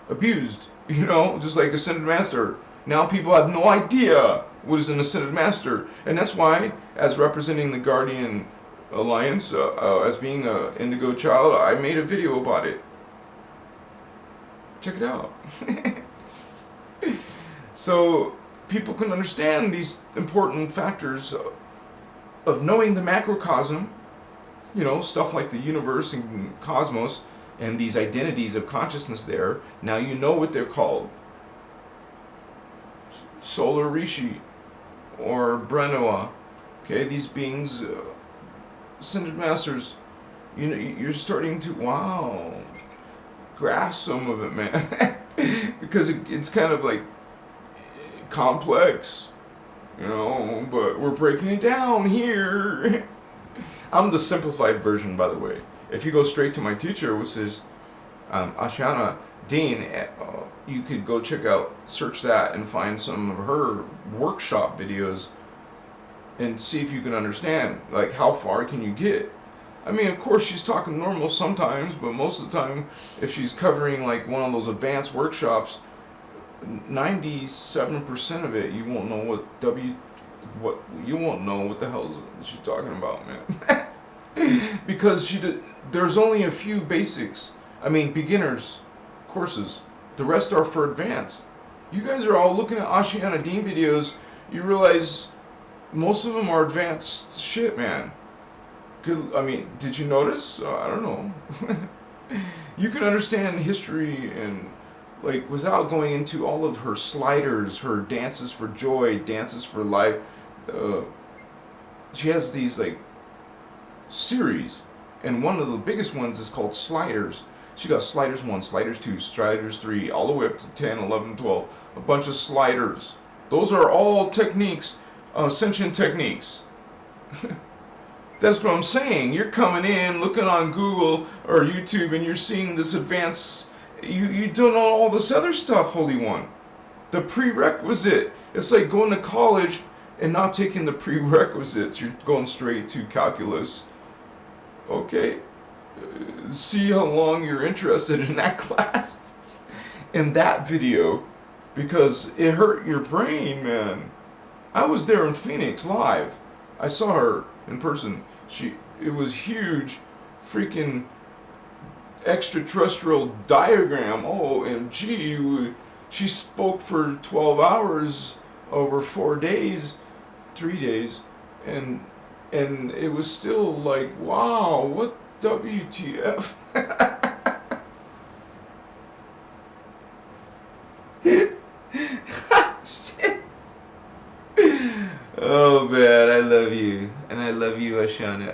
abused, just like Ascended Master. Now people have no idea what is an Ascended Master, and that's why, as representing the Guardian Alliance, as being an Indigo child, I made a video about it. Check it out. So people can understand these important factors of knowing the macrocosm, stuff like the universe and cosmos, and these identities of consciousness there. Now you know what they're called. Solar Rishi or Brenua. Okay, these beings, ascended masters, you know, you're starting to, wow, grasp some of it, man. Because it's kind of like complex, you know, but we're breaking it down here. I'm the simplified version, by the way. If you go straight to my teacher, which is Ashana Dean, you could go search that and find some of her workshop videos and see if you can understand, like, how far can you get. I mean, of course, she's talking normal sometimes, but most of the time, if she's covering like one of those advanced workshops, 97% of it, you won't know you won't know what the hell is she talking about, man. Because there's only a few basics. I mean, beginners courses. The rest are for advanced. You guys are all looking at Ashiana Dean videos. You realize most of them are advanced shit, man. Good. I mean, did you notice? I don't know. You can understand history and, like, without going into all of her sliders, her dances for joy, dances for life. She has these, like, series, and one of the biggest ones is called Sliders. She got Sliders 1, Sliders 2, Sliders 3, all the way up to 10, 11, 12. A bunch of sliders. Those are all techniques, Ascension techniques. That's what I'm saying. You're coming in, looking on Google or YouTube, and you're seeing this advanced. You don't know all this other stuff, Holy One. The prerequisite. It's like going to college and not taking the prerequisites. You're going straight to calculus. Okay. See how long you're interested in that class. In that video. Because it hurt your brain, man. I was there in Phoenix live. I saw her in person. It was huge, freaking extraterrestrial diagram. OMG. She spoke for 12 hours over 4 days, 3 days, and it was still like, wow, what WTF? Shit. Oh man, I love you. And I love you, Ashana.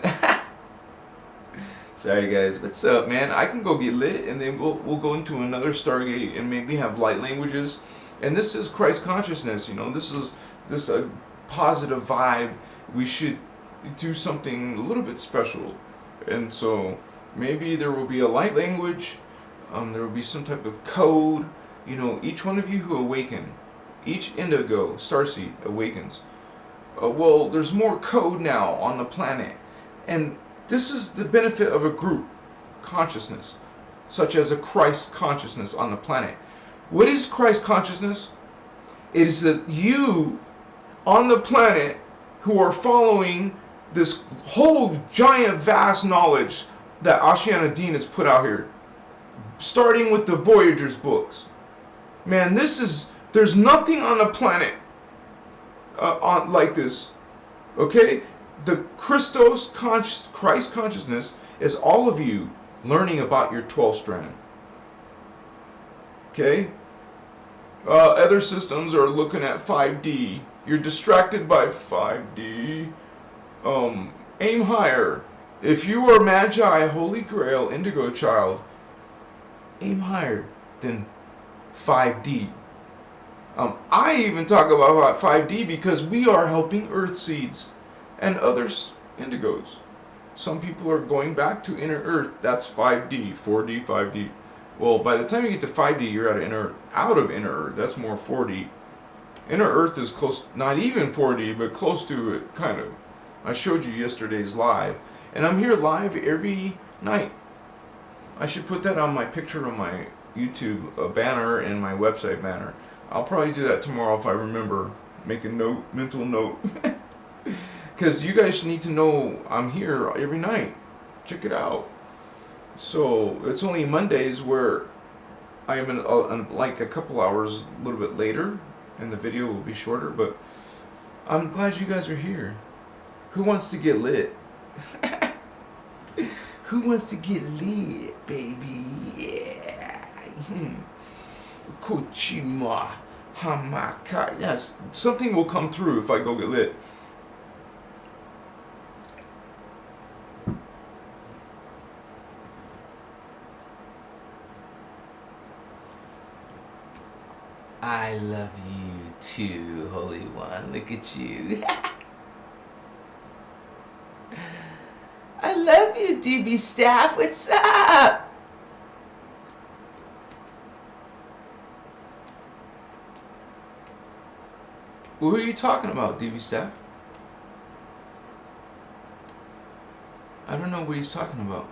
Sorry guys, what's up, man? I can go get lit and then we'll go into another Stargate and maybe have light languages. And this is Christ consciousness, you know, this is a positive vibe. We should do something a little bit special. And so maybe there will be a light language, there will be some type of code. You know, each one of you who awaken, each indigo starseed awakens. Well, there's more code now on the planet. And this is the benefit of a group consciousness, such as a Christ consciousness on the planet. What is Christ consciousness? It is that you on the planet who are following this whole giant vast knowledge that Ashiana Dean has put out here, starting with the Voyagers books. Man, there's nothing on the planet like this. Okay? The Christos Christ consciousness is all of you learning about your 12 strand. Okay? Other systems are looking at 5D. You're distracted by 5D. Aim higher. If you are Maji, Holy Grail, Indigo child, aim higher than 5D. I even talk about 5D because we are helping Earth seeds and others, indigos. Some people are going back to inner Earth. That's 5D, 4D, 5D. Well, by the time you get to 5D, you're out of inner Earth. That's more 4D. Inner Earth is close, not even 4D, but close to it, kind of. I showed you yesterday's live. And I'm here live every night. I should put that on my picture on my YouTube banner and my website banner. I'll probably do that tomorrow if I remember. Make a note, mental note. Because you guys need to know I'm here every night. Check it out. So it's only Mondays where I am in like a couple hours a little bit later, and the video will be shorter. But I'm glad you guys are here. Who wants to get lit? Who wants to get lit, baby? Yeah. Kochima. Oh my God, yes, something will come through if I go get lit. I love you too, Holy One. Look at you. I love you, DB Staff. What's up? Who are you talking about, DB Staff? I don't know what he's talking about.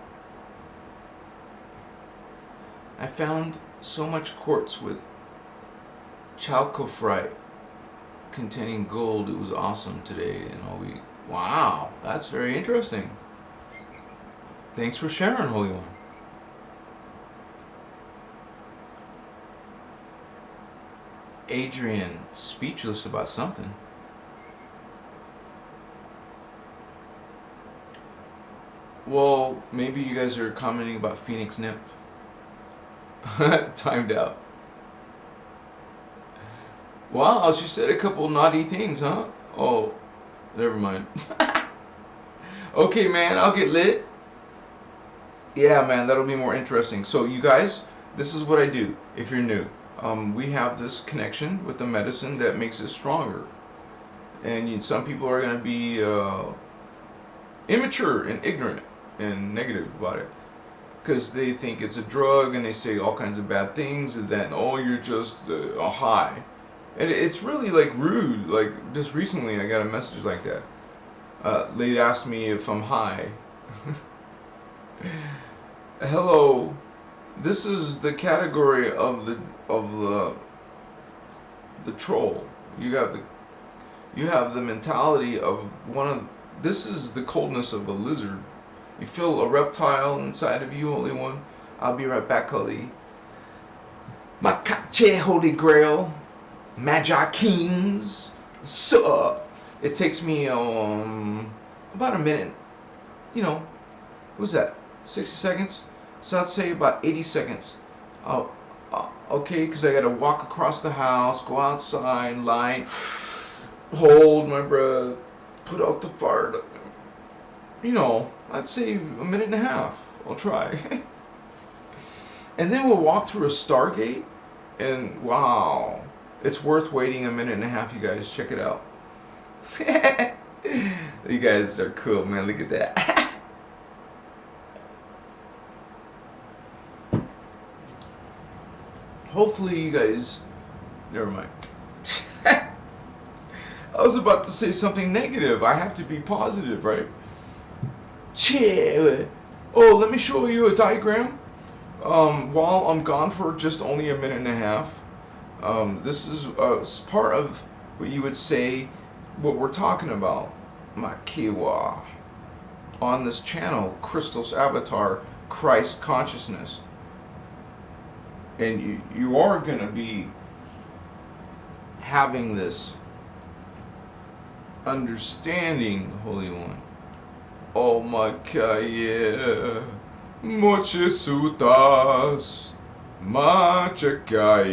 I found so much quartz with chalcophrite containing gold. It was awesome today and all week. Wow, that's very interesting. Thanks for sharing, Holy One. Adrian, speechless about something. Well, maybe you guys are commenting about Phoenix Nymph. Timed out. Wow, she said a couple naughty things, huh? Oh, never mind. Okay, man, I'll get lit. Yeah, man, that'll be more interesting. So, you guys, this is what I do if you're new. We have this connection with the medicine that makes it stronger. And some people are going to be immature and ignorant and negative about it. Because they think it's a drug and they say all kinds of bad things. And then, oh, you're just a high. And it's really like rude. Like just recently I got a message like that. Lady asked me if I'm high. Hello. This is the category of the troll. You have the mentality of this is the coldness of a lizard. You feel a reptile inside of you, Holy One. I'll be right back, Holy. Makache, Holy Grail. Maji Kings. So, it takes me about a minute. What was that? 60 seconds? So I'd say about 80 seconds. Okay, because I got to walk across the house, go outside, light, hold my breath, put out the fire. I'd say a minute and a half. I'll try. And then we'll walk through a Stargate, and wow, it's worth waiting a minute and a half, you guys. Check it out. You guys are cool, man. Look at that. Hopefully you guys... Never mind. I was about to say something negative. I have to be positive, right? Oh, let me show you a diagram. While I'm gone for just only a minute and a half. This is part of what you would say, what we're talking about. Makiwa. On this channel, Christos Avatar, Christ Consciousness. And you are going to be having this understanding, Holy One. Oh my Kaya, Moche Sutas, Machakaya,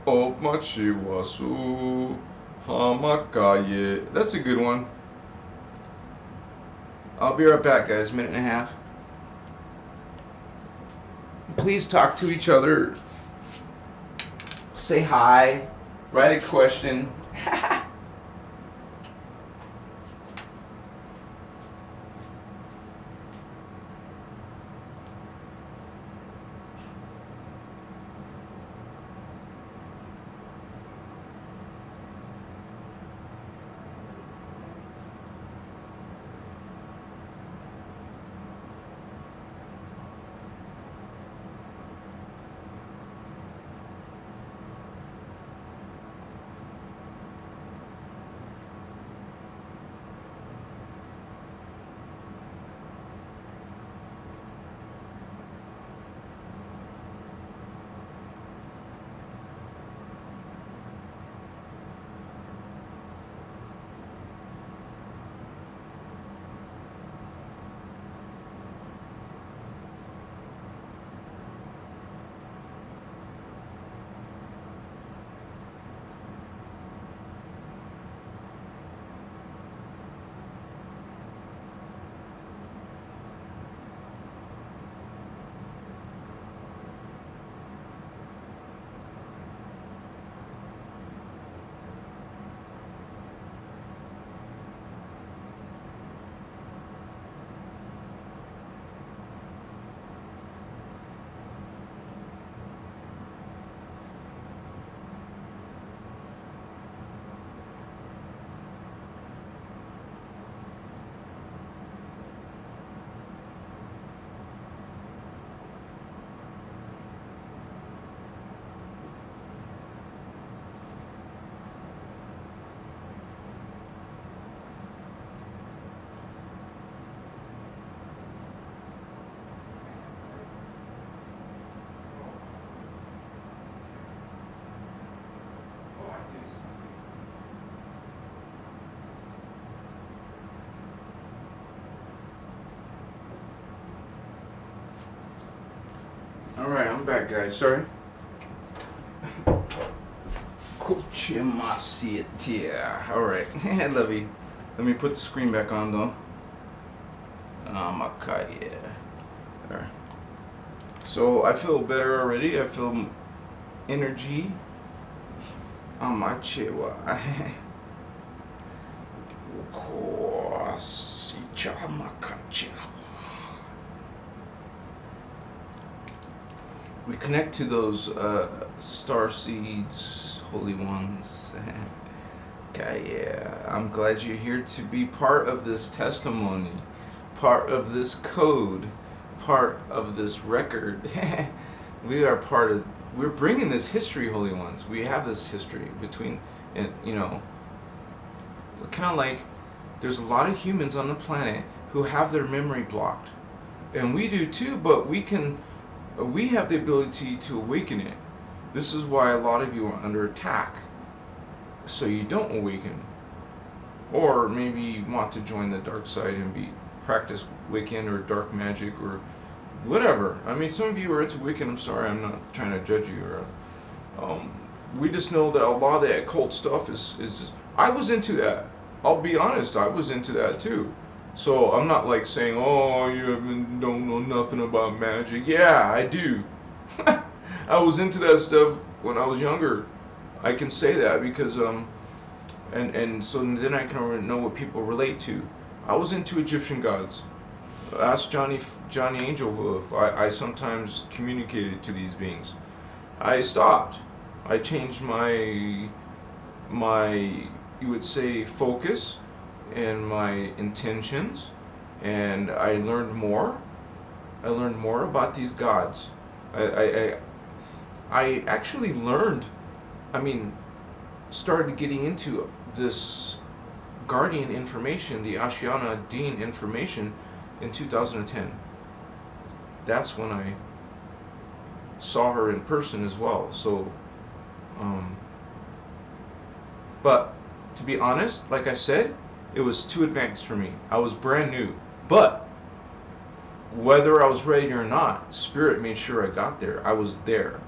Oh Machi Wasu, Hamakaye. That's a good one. I'll be right back, guys. Minute and a half. Please talk to each other. Say hi. Write a question. I'm back, guys. Sorry. Alright, I love you. Let me put the screen back on, though. Okay, yeah. Alright. So, I feel better already. I feel energy. Amachewa. We connect to those star seeds, holy ones. Okay, yeah. I'm glad you're here to be part of this testimony, part of this code, part of this record. We are part of. We're bringing this history, holy ones. We have this history between, and you know, kind of like there's a lot of humans on the planet who have their memory blocked, and we do too. But we have the ability to awaken it. This is why a lot of you are under attack, so you don't awaken, or maybe you want to join the dark side and practice Wiccan or dark magic or whatever. I mean, some of you are into Wiccan. I'm sorry, I'm not trying to judge you. We just know that a lot of the occult stuff is. I was into that. I'll be honest, I was into that too. So I'm not like saying, oh, you don't know nothing about magic. Yeah, I do. I was into that stuff when I was younger. I can say that because and so then I can know what people relate to. I was into Egyptian gods. Ask Johnny Angel if I sometimes communicated to these beings. I stopped. I changed my you would say focus and my intentions, and I learned more. I learned more about these gods. I actually learned. I mean, started getting into this guardian information, the Ashiana Dean information, in 2010. That's when I saw her in person as well. So, but to be honest, like I said, it was too advanced for me. I was brand new. But whether I was ready or not, Spirit made sure I got there. I was there.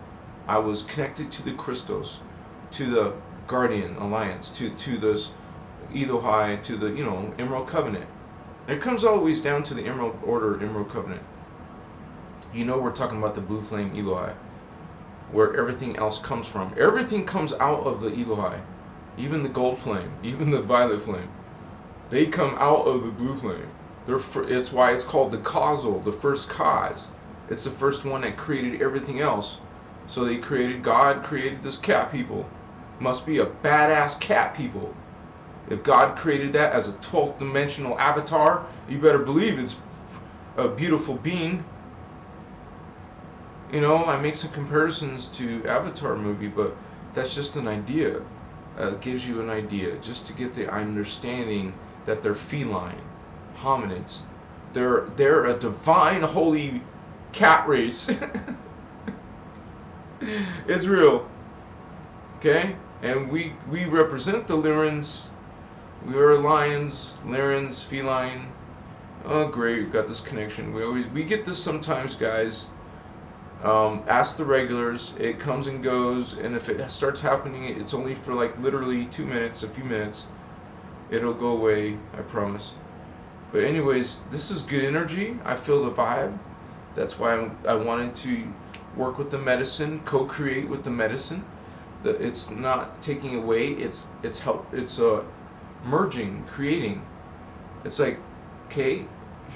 I was connected to the Christos, to the Guardian Alliance, to this Elohai, to the, Emerald Covenant. It comes always down to the Emerald Order, Emerald Covenant. We're talking about the Blue Flame Elohai, where everything else comes from. Everything comes out of the Elohai. Even the Gold Flame, even the Violet Flame. They come out of the Blue Flame. It's why it's called the causal, the first cause. It's the first one that created everything else. So God created this cat people. Must be a badass cat people. If God created that as a 12th dimensional avatar, you better believe it's a beautiful being. I make some comparisons to Avatar movie, but that's just an idea. Gives you an idea, just to get the understanding that they're feline, hominids. They're a divine, holy cat race. It's real. Okay? And we represent the Lyrans. We are lions, Lyrans, feline. Oh, great, we've got this connection. We get this sometimes, guys. Ask the regulars. It comes and goes, and if it starts happening, it's only for like literally 2 minutes, a few minutes. It'll go away, I promise. But anyways, this is good energy. I feel the vibe. That's why I wanted to work with the medicine, co-create with the medicine. It's not taking away. It's merging, creating. It's like, okay,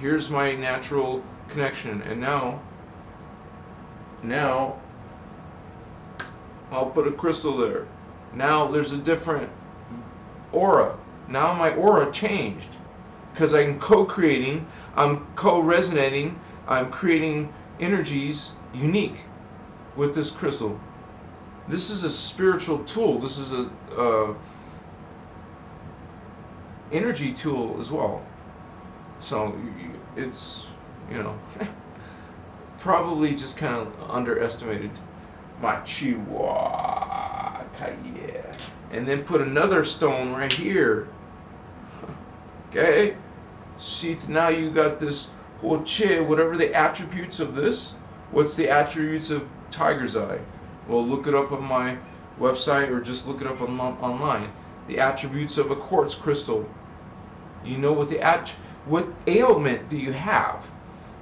here's my natural connection, and now I'll put a crystal there. Now there's a different aura. Now my aura changed because I'm co-creating, I'm co-resonating, I'm creating energies unique with this crystal. This is a spiritual tool. This is a energy tool as well. So it's, probably just kind of underestimated my chihuahua. Yeah. And then put another stone right here. Okay? See, now you got this whatever the attributes of this. What's the attributes of tiger's eye? Well, look it up on my website or just look it up online. The attributes of a quartz crystal. You know what ailment do you have?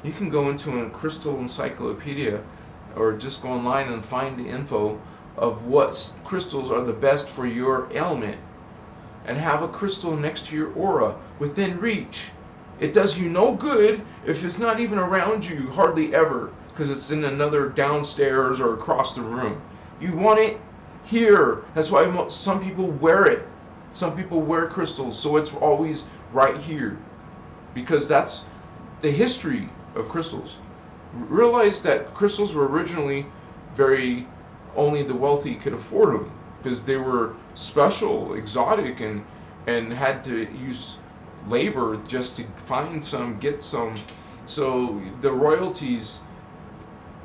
You can go into a crystal encyclopedia or just go online and find the info of what crystals are the best for your ailment, and have a crystal next to your aura within reach. It does you no good if it's not even around you, hardly ever, because it's in another downstairs or across the room. You want it here. That's why some people wear it. Some people wear crystals, so it's always right here, because that's the history of crystals. Realize that crystals were originally only the wealthy could afford them, because they were special, exotic, and had to use labor just to find some, get some. So the royalties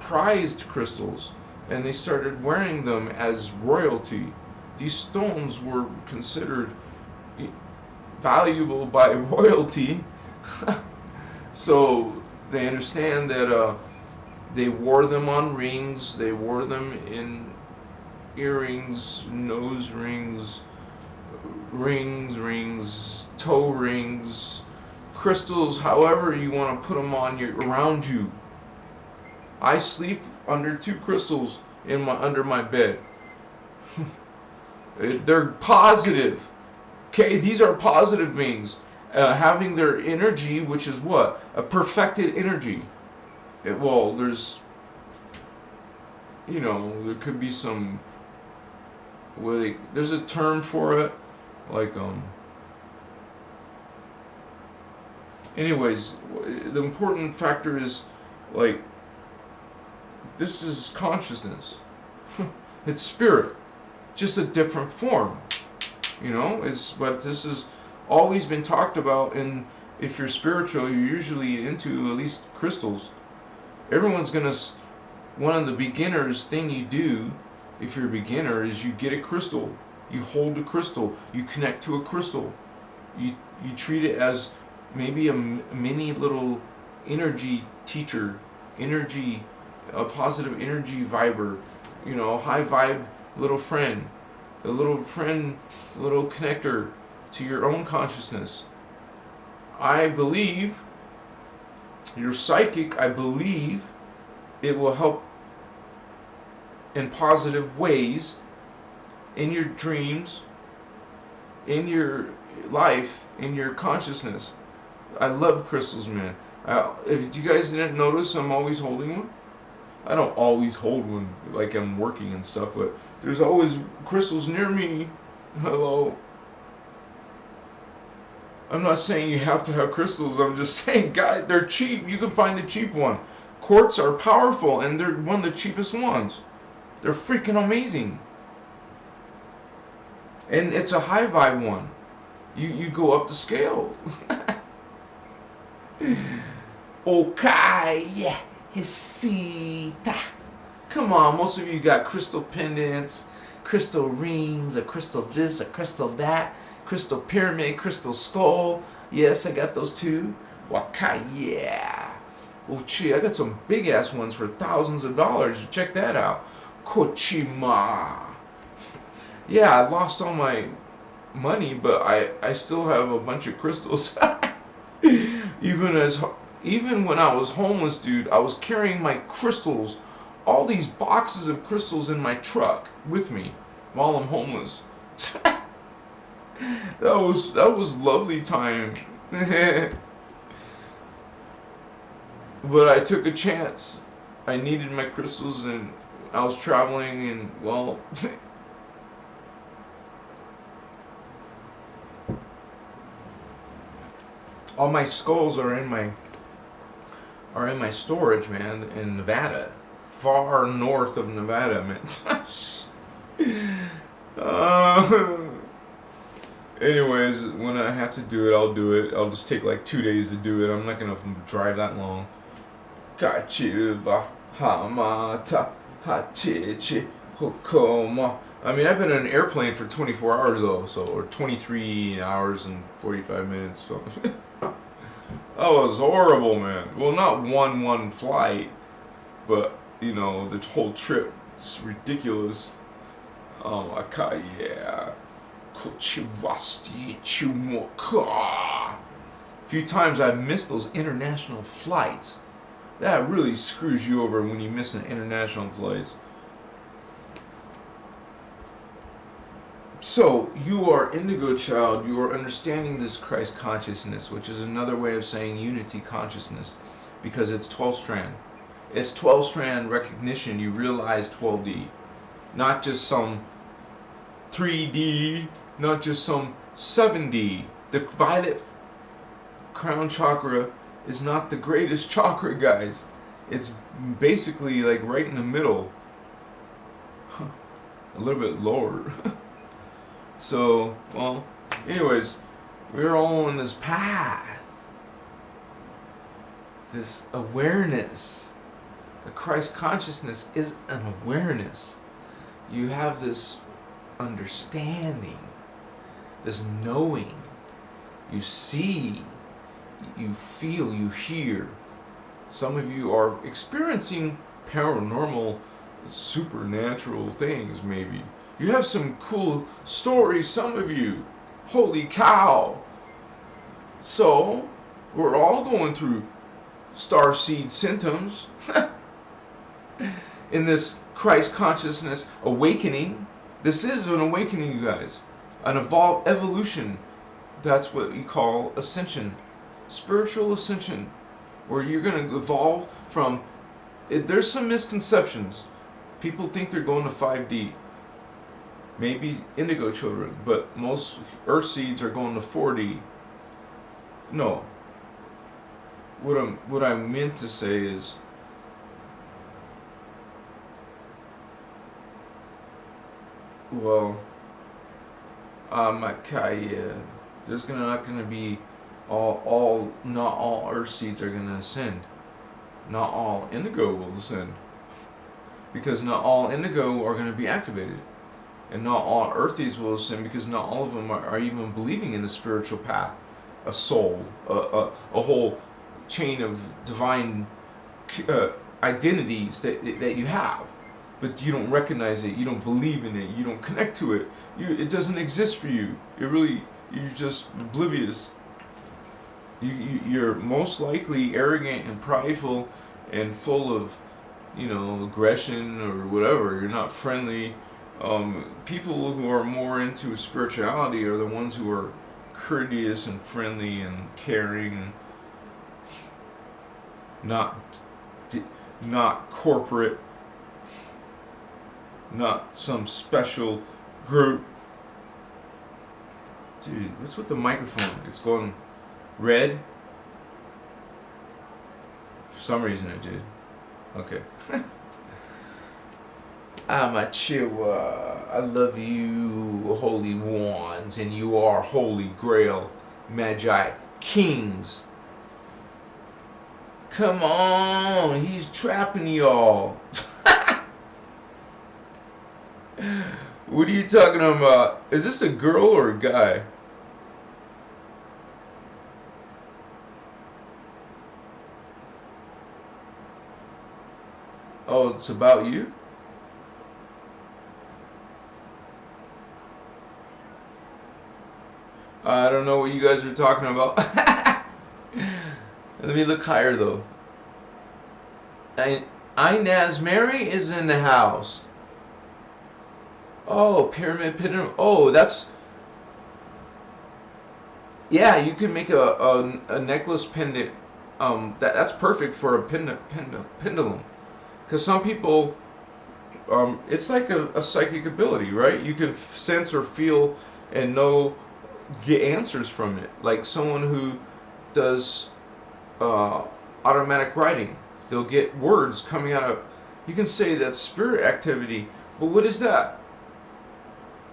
prized crystals, and they started wearing them as royalty. These stones were considered valuable by royalty. So they understand that they wore them on rings, they wore them in earrings, nose rings, toe rings, crystals, however you want to put them on around you. I sleep under 2 crystals under my bed. They're positive. Okay, these are positive beings. Having their energy, which is what? A perfected energy. There's, there could be some, there's a term for it, anyways, the important factor is, this is consciousness. It's spirit, just a different form. But this has always been talked about, and if you're spiritual, you're usually into at least crystals. Everyone's one of the beginners thing you do, if you're a beginner, is you get a crystal. You hold a crystal. You connect to a crystal. You treat it as maybe a mini little energy teacher, a positive energy viber, high vibe little friend, a little connector to your own consciousness. I believe you're psychic. I believe it will help in positive ways in your dreams, in your life, in your consciousness. I love crystals, man. If you guys didn't notice, I'm always holding one. I don't always hold one like I'm working and stuff, but there's always crystals near me. Hello. I'm not saying you have to have crystals. I'm just saying, God, they're cheap. You can find a cheap one. Quartz are powerful, and they're one of the cheapest ones. They're freaking amazing. And it's a high vibe one. You go up the scale. Okay, Hisita. Come on, most of you got crystal pendants, crystal rings, a crystal this, a crystal that, crystal pyramid, crystal skull. Yes, I got those too. Waka, yeah. Oh, gee, I got some big ass ones for thousands of dollars. Check that out. Kochima. Yeah, I lost all my money, but I still have a bunch of crystals. Even when I was homeless, dude, I was carrying my crystals, all these boxes of crystals in my truck with me while I'm homeless. That was lovely time. But I took a chance. I needed my crystals, and I was traveling, and well, all my skulls are in my storage, man, in Nevada, far north of Nevada, man. Anyways, when I have to do it, I'll do it. I'll just take like 2 days to do it. I'm not gonna drive that long. Kachiva hamata hachichi hokoma. I mean, I've been in an airplane for 24 hours though, or 23 hours and 45 minutes. So that was horrible, man. Well, not one flight. but you know the whole trip is ridiculous. Yeah. A few times I've missed those international flights. That really screws you over when you miss an international flight. So, you are Indigo child, you are understanding this Christ consciousness, which is another way of saying unity consciousness, because it's 12 strand. It's 12 strand recognition, you realize 12D. Not just some 3D, not just some 7D. The violet crown chakra is not the greatest chakra, guys. It's basically like right in the middle. A little bit lower. So, well, anyways, we're all on this path. This awareness. The Christ consciousness is an awareness. You have this understanding, this knowing. You see, you feel, you hear. Some of you are experiencing paranormal, supernatural things, maybe. You have some cool stories, some of you. Holy cow. So, we're all going through starseed symptoms in this Christ consciousness awakening. This is an awakening, you guys. An evolution. That's what we call ascension. Spiritual ascension. Where you're going to evolve from... There's some misconceptions. People think they're going to 5D. Maybe indigo children, but most earth seeds are going to 4D. No. What I meant to say is, well, there's not gonna be not all earth seeds are gonna ascend. Not all indigo will ascend, because not all indigo are gonna be activated. And not all earthies will ascend, because not all of them are even believing in the spiritual path, a soul, a whole chain of divine identities that you have, but you don't recognize it, you don't believe in it, you don't connect to it. It doesn't exist for you. You're just oblivious. You're most likely arrogant and prideful and full of, aggression or whatever. You're not friendly. People who are more into spirituality are the ones who are courteous and friendly and caring, not corporate, not some special group. Dude, what's with the microphone? It's going red. For some reason it did. Okay. I love you, holy ones, and you are holy Grail, Maji, kings. Come on, he's trapping y'all. What are you talking about? Is this a girl or a guy? Oh, it's about you? I don't know what you guys are talking about. Let me look higher though. Inez Mary is in the house. Oh, pyramid pendulum. Oh, that's... Yeah, you can make a necklace pendant. That's perfect for a pendulum. Because some people... it's like a psychic ability, right? You can sense or feel and get answers from it. Like someone who does automatic writing. They'll get words coming out of... You can say that's spirit activity, but what is that?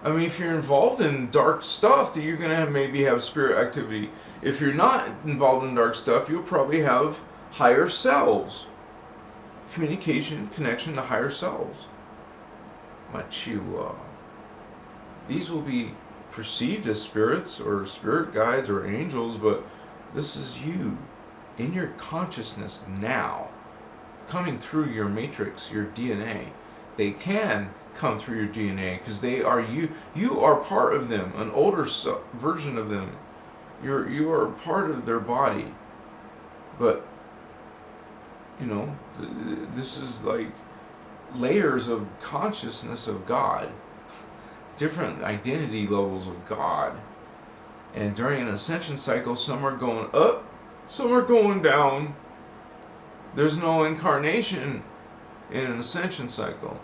I mean, if you're involved in dark stuff, then you're going to maybe have spirit activity. If you're not involved in dark stuff, you'll probably have higher selves. Communication, connection to higher selves. Machi. These will be perceived as spirits or spirit guides or angels, but this is you in your consciousness now. coming through your matrix, your DNA. They can come through your DNA because they are you. You are part of them, an older version of them. You are part of their body, but you know, this is like layers of consciousness of God, different identity levels of God. And during an ascension cycle, some are going up, some are going down. There's no incarnation in an ascension cycle.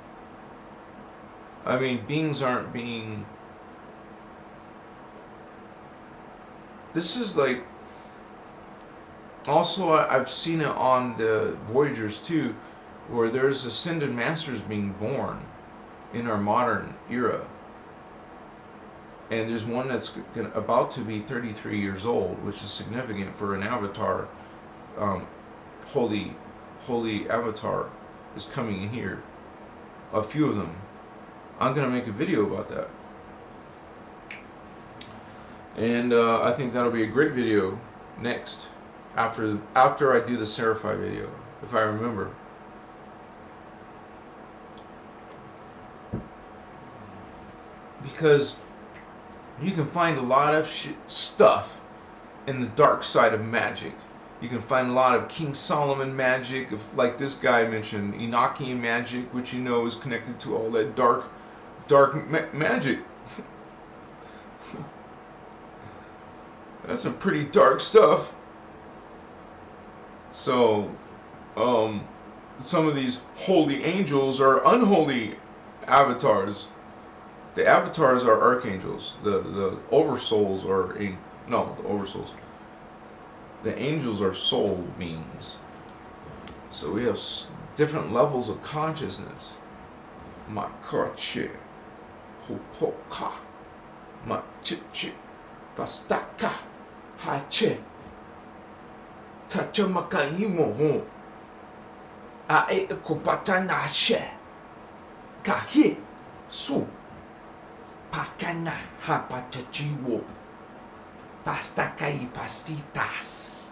I mean, beings aren't being... This is like... Also, I've seen it on the Voyagers too, where there's ascended masters being born in our modern era. And there's one that's about to be 33 years old, which is significant for an avatar. Holy avatar is coming in here. A few of them. I'm going to make a video about that. And I think that'll be a great video next. After I do the Seraphi video, if I remember. Because you can find a lot of stuff in the dark side of magic. You can find a lot of King Solomon magic, like this guy mentioned, Enochian magic, which you know is connected to all that dark magic. That's some pretty dark stuff. So, some of these holy angels are unholy avatars. The avatars are archangels. The oversouls are the oversouls. The angels are soul beings. So we have different levels of consciousness. Makache, hopoka, machichi, vastaka, hache, tachamakai ae kopatana she, kahi, su. Pakana hapatachiwo pastakai pastitas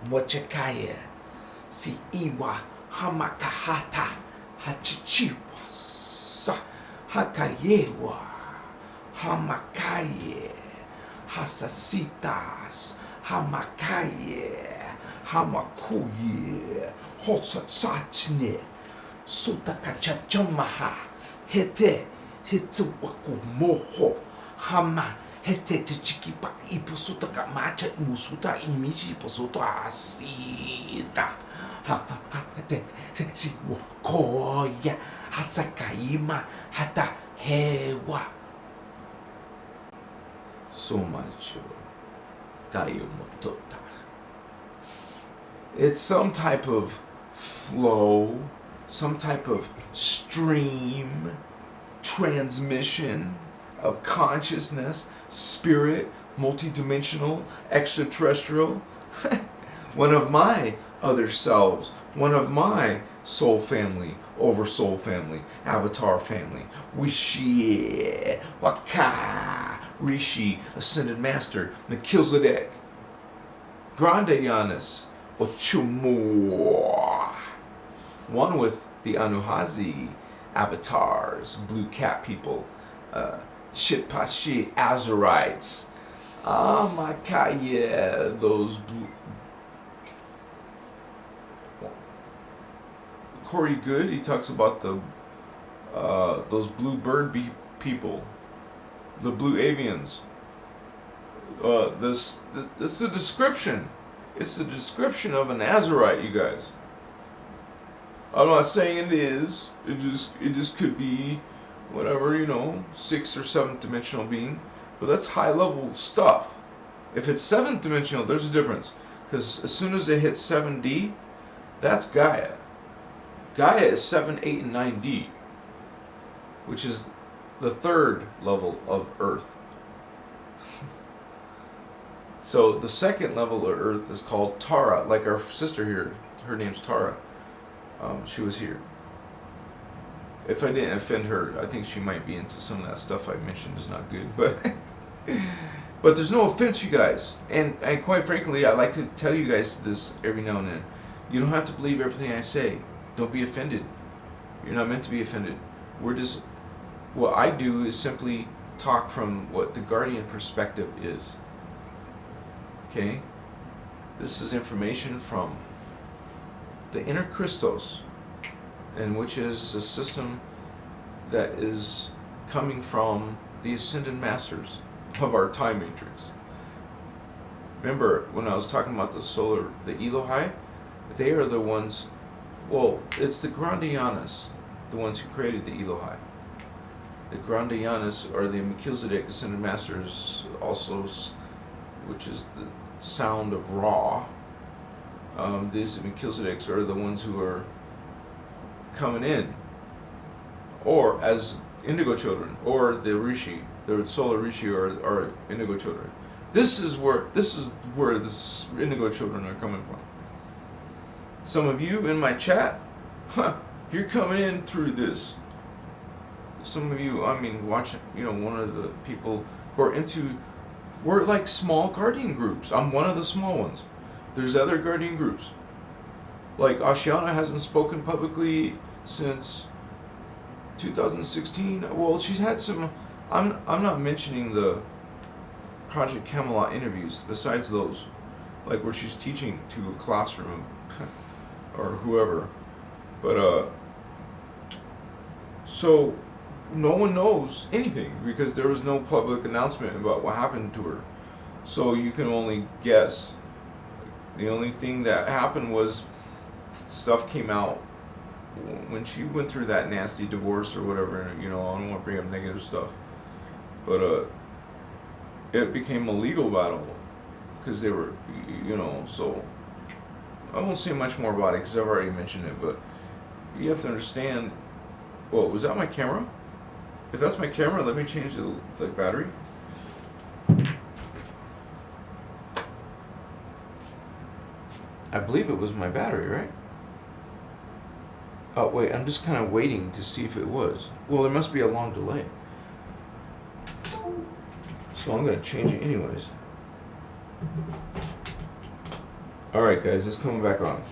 mochakaya si iwa hamakahata hachichiwa sa hakayewa hamakaye hasasitas hamakaye hamakuye hotsatsachne sutakachachamaha hete Hitsuwaku moho hama hete chikipa ipusuta macha musuta imichi posuta asita ha hete si koya hasakaima hata hewa so much kayomotota. It's some type of flow, some type of stream, transmission of consciousness, spirit, multidimensional, extraterrestrial. One of my other selves, one of my soul family, oversoul family, avatar family, Wishi, Waka, Rishi, Ascended Master, Melchizedek, Grande Giannis, Ochumua. One with the Anuhazi avatars, blue cat people, Shitpashi Azurites. Oh my god, yeah, those blue. Corey Good, he talks about the those blue bird people, the blue avians. This is a description. It's the description of an Azurite, you guys. I'm not saying it is. It just could be whatever, 6th or 7th dimensional being. But that's high level stuff. If it's 7th dimensional, there's a difference. Because as soon as they hit 7D, that's Gaia. Gaia is 7, 8, and 9D, which is the 3rd level of Earth. So the 2nd level of Earth is called Tara, like our sister here. Her name's Tara. She was here. If I didn't offend her, I think she might be into some of that stuff I mentioned is not good. But there's no offense, you guys. And quite frankly, I like to tell you guys this every now and then. You don't have to believe everything I say. Don't be offended. You're not meant to be offended. We're just, what I do is simply talk from what the guardian perspective is. Okay? This is information from the Inner Christos, and which is a system that is coming from the Ascended Masters of our time matrix. Remember when I was talking about the Elohai? They are the ones, well, it's the Grandianas, the ones who created the Elohai. The Grandianas are the Melchizedek Ascended Masters, also, which is the sound of Ra. These Melchizedeks are the ones who are coming in, or as Indigo children, or the Rishi, the solar Rishi are Indigo children. This is where the Indigo children are coming from. Some of you in my chat, you're coming in through this. Some of you, I mean, watching, one of the people who are into, we're like small guardian groups. I'm one of the small ones. There's other guardian groups. Like Ashiana hasn't spoken publicly since 2016. Well, she's had some, I'm not mentioning the Project Camelot interviews, besides those, like where she's teaching to a classroom or whoever. But, so no one knows anything because there was no public announcement about what happened to her. So you can only guess. The only thing that happened was stuff came out when she went through that nasty divorce or whatever. I don't want to bring up negative stuff, but it became a legal battle because they were, so I won't say much more about it because I've already mentioned it. But you have to understand. Well, was that my camera? If that's my camera, let me change the battery. I believe it was my battery, right? Oh, wait, I'm just kind of waiting to see if it was. Well, there must be a long delay. So I'm going to change it anyways. Alright, guys, it's coming back on.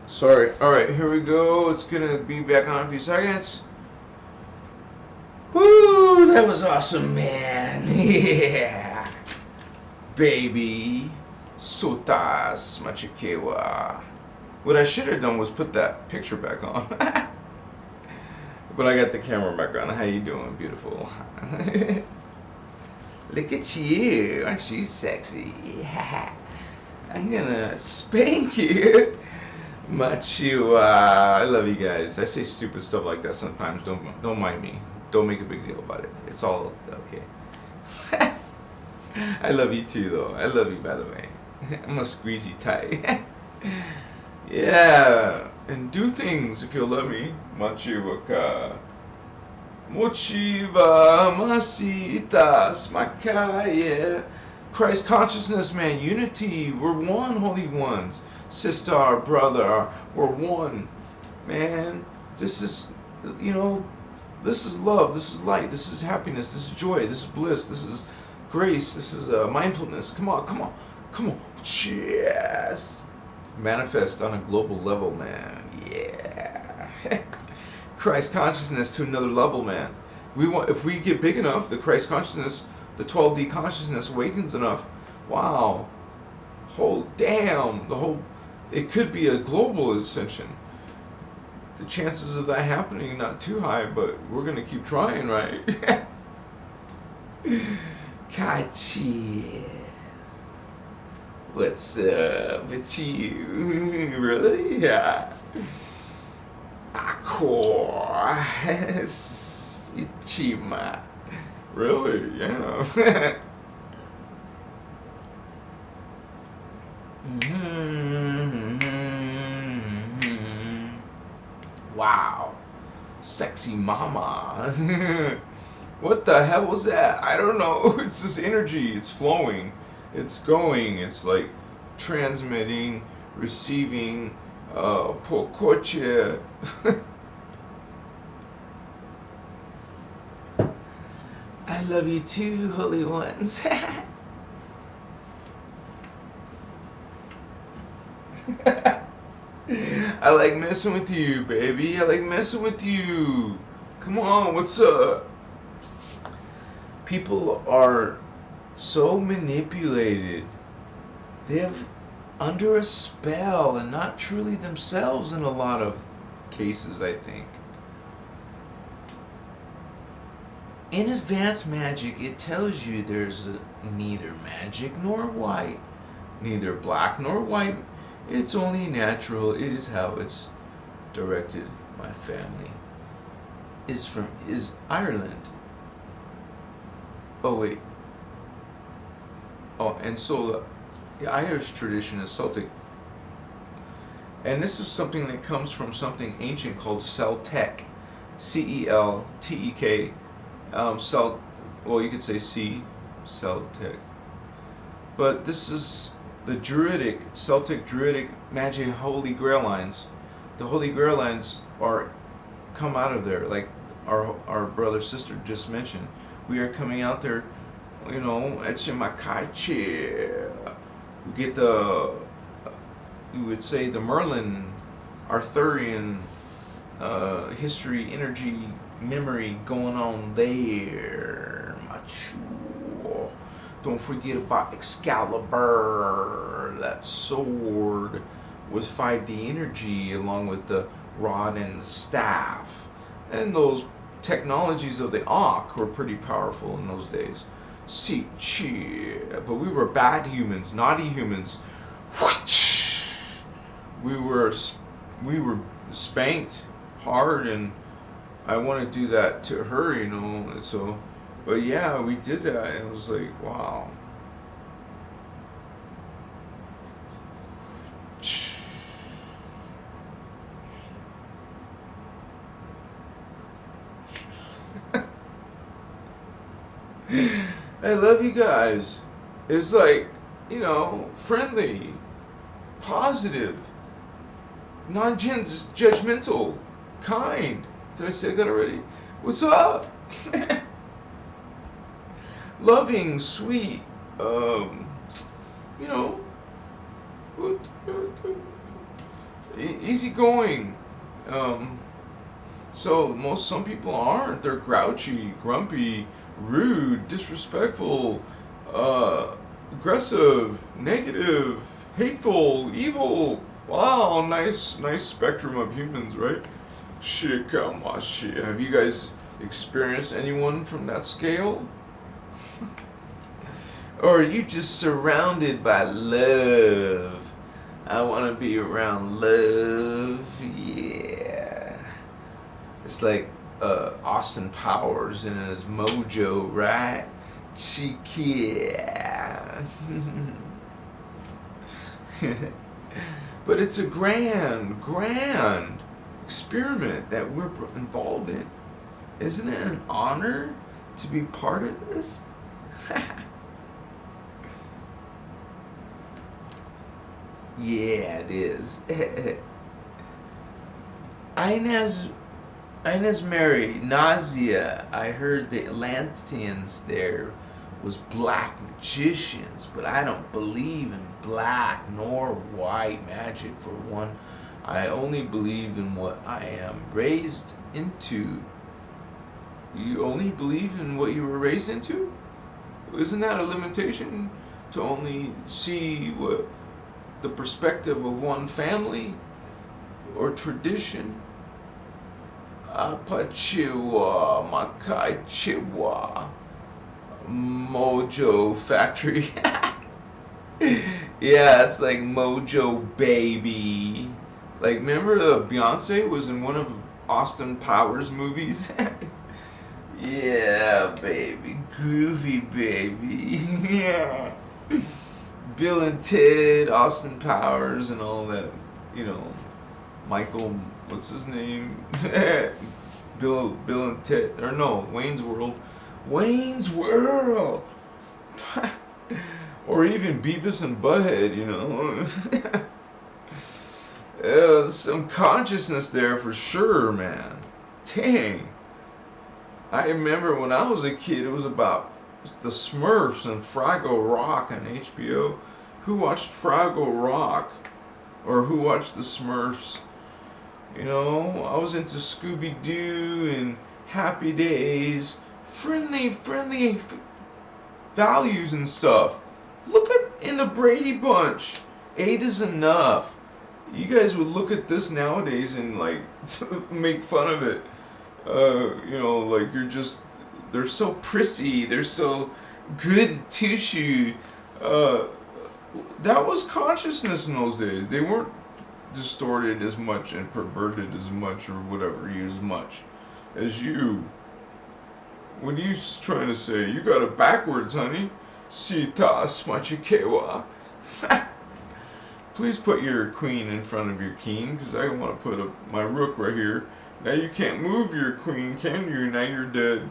Sorry. Alright, here we go. It's gonna be back on in a few seconds. Woo! That was awesome, man. Yeah. Baby. Sotas Machikewa. What I should have done was put that picture back on. But I got the camera back on. How you doing, beautiful? Look at you. Aren't you sexy? I'm gonna spank you. Machi-wa. I love you guys. I say stupid stuff like that sometimes. Don't mind me. Don't make a big deal about it. It's all okay. I love you too, though. I love you, by the way. I'm gonna squeeze you tight. Yeah, and do things if you'll let me. Machi-wa-ka. Mochi-wa masitas makaye. Christ consciousness, man. Unity. We're one, holy ones. Sister, brother, we're one. Man, this is, this is love, this is light, this is happiness, this is joy, this is bliss, this is grace, this is mindfulness. Come on. Yes. Manifest on a global level, man. Yeah. Christ consciousness to another level, man. If we get big enough, the Christ consciousness, the 12D consciousness awakens enough. Wow. It could be a global ascension. The chances of that happening not too high, but we're gonna keep trying, right? Kachi. What's up with you? Really? Yeah. Akor. Ichima. Really? Yeah. Wow. Sexy mama. What the hell was that? I don't know. It's this energy. It's flowing. It's going. It's like transmitting, receiving, pokoche. love you too, holy ones. I like messing with you, baby. I like messing with you. Come on, what's up? People are so manipulated. They're under a spell and not truly themselves in a lot of cases, I think. In advanced magic, it tells you there's neither magic nor white, neither black nor white. It's only natural. It is how it's directed. My family is Ireland. Oh wait. Oh, and so the Irish tradition is Celtic, and this is something that comes from something ancient called Celtic, Celtek. Well, you could say Celtic, but this is the Celtic Druidic magic Holy Grail lines. The Holy Grail lines come out of there, like our brother sister just mentioned. We are coming out there, you know, at Shimakachi. We get you would say the Merlin, Arthurian history, energy, memory going on there. Macho. Don't forget about Excalibur, that sword with 5D energy along with the rod and the staff. And those technologies of the Ankh were pretty powerful in those days. But we were bad humans, naughty humans. We were spanked hard, and I want to do that to her, you know. And so, but yeah, we did that, and it was like, wow. I love you guys. It's like, you know, friendly, positive, non-judgmental, kind. Did I say that already? What's up? Loving, sweet, you know, easygoing. So some people aren't. They're grouchy, grumpy, rude, disrespectful, aggressive, negative, hateful, evil. Wow, nice spectrum of humans, right? Shit, come on, shit. Have you guys experienced anyone from that scale? Or are you just surrounded by love? I want to be around love, yeah. It's like Austin Powers in his mojo, right? Chiquilla. But it's a grand experiment that we're involved in. Isn't it an honor to be part of this? Yeah, it is. Inez Mary, nausea. I heard the Atlanteans there was black magicians, but I don't believe in black nor white magic for one. I only believe in what I am raised into. You only believe in what you were raised into? Isn't that a limitation to only see what the perspective of one family or tradition? Apachiwa, Makaichiwa, Mojo Factory. Yeah, it's like Mojo Baby. Like, remember Beyonce was in one of Austin Powers movies? Yeah, baby. Groovy, baby. Yeah. Bill and Ted, Austin Powers, and all that, you know, Michael, what's his name? Bill and Ted, or no, Wayne's World. Wayne's World! Or even Beavis and Butthead, you know. There's some consciousness there for sure, man. Dang. I remember when I was a kid, it was about the Smurfs and Fraggle Rock on HBO. Who watched Fraggle Rock? Or who watched the Smurfs? You know, I was into Scooby-Doo and Happy Days. Friendly values and stuff. Look at in the Brady Bunch. 8 is enough. You guys would look at this nowadays and like make fun of it. You know, like they're so prissy. They're so good tissue. That was consciousness in those days. They weren't distorted as much and perverted as much or whatever as much as you. What are you trying to say? You got it backwards, honey. Sita smachikewa. Please put your queen in front of your king, because I want to put my rook right here. Now you can't move your queen, can you? Now you're dead.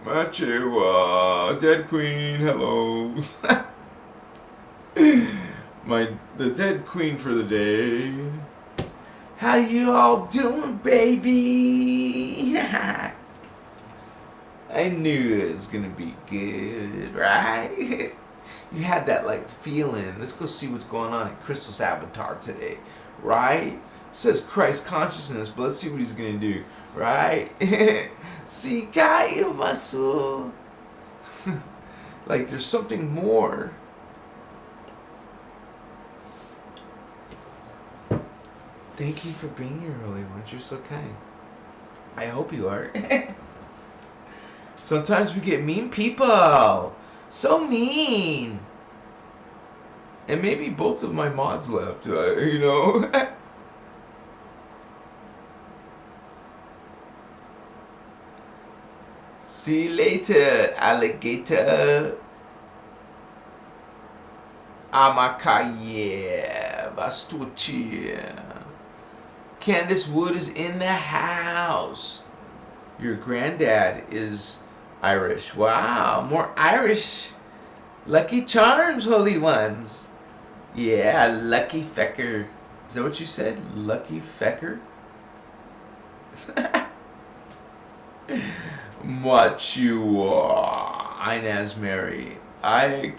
Machewa, dead queen, hello. The dead queen for the day. How you all doing, baby? I knew it was gonna be good, right? You had that like feeling. Let's go see what's going on at Crystal's avatar today, right? It says Christ consciousness, but let's see what he's gonna do, right? See, kayo masu. Like there's something more. Thank you for being here, Holy Ones. You're so kind. I hope you are. Sometimes we get mean people. So mean. And maybe both of my mods left, you know. See you later, alligator. Amakaye. Vastuchia. Candace Wood is in the house. Your granddad is Irish. Wow, more Irish. Lucky Charms, Holy Ones. Yeah, Lucky Fecker. Is that what you said? Lucky Fecker? What you are. Inez Mary. I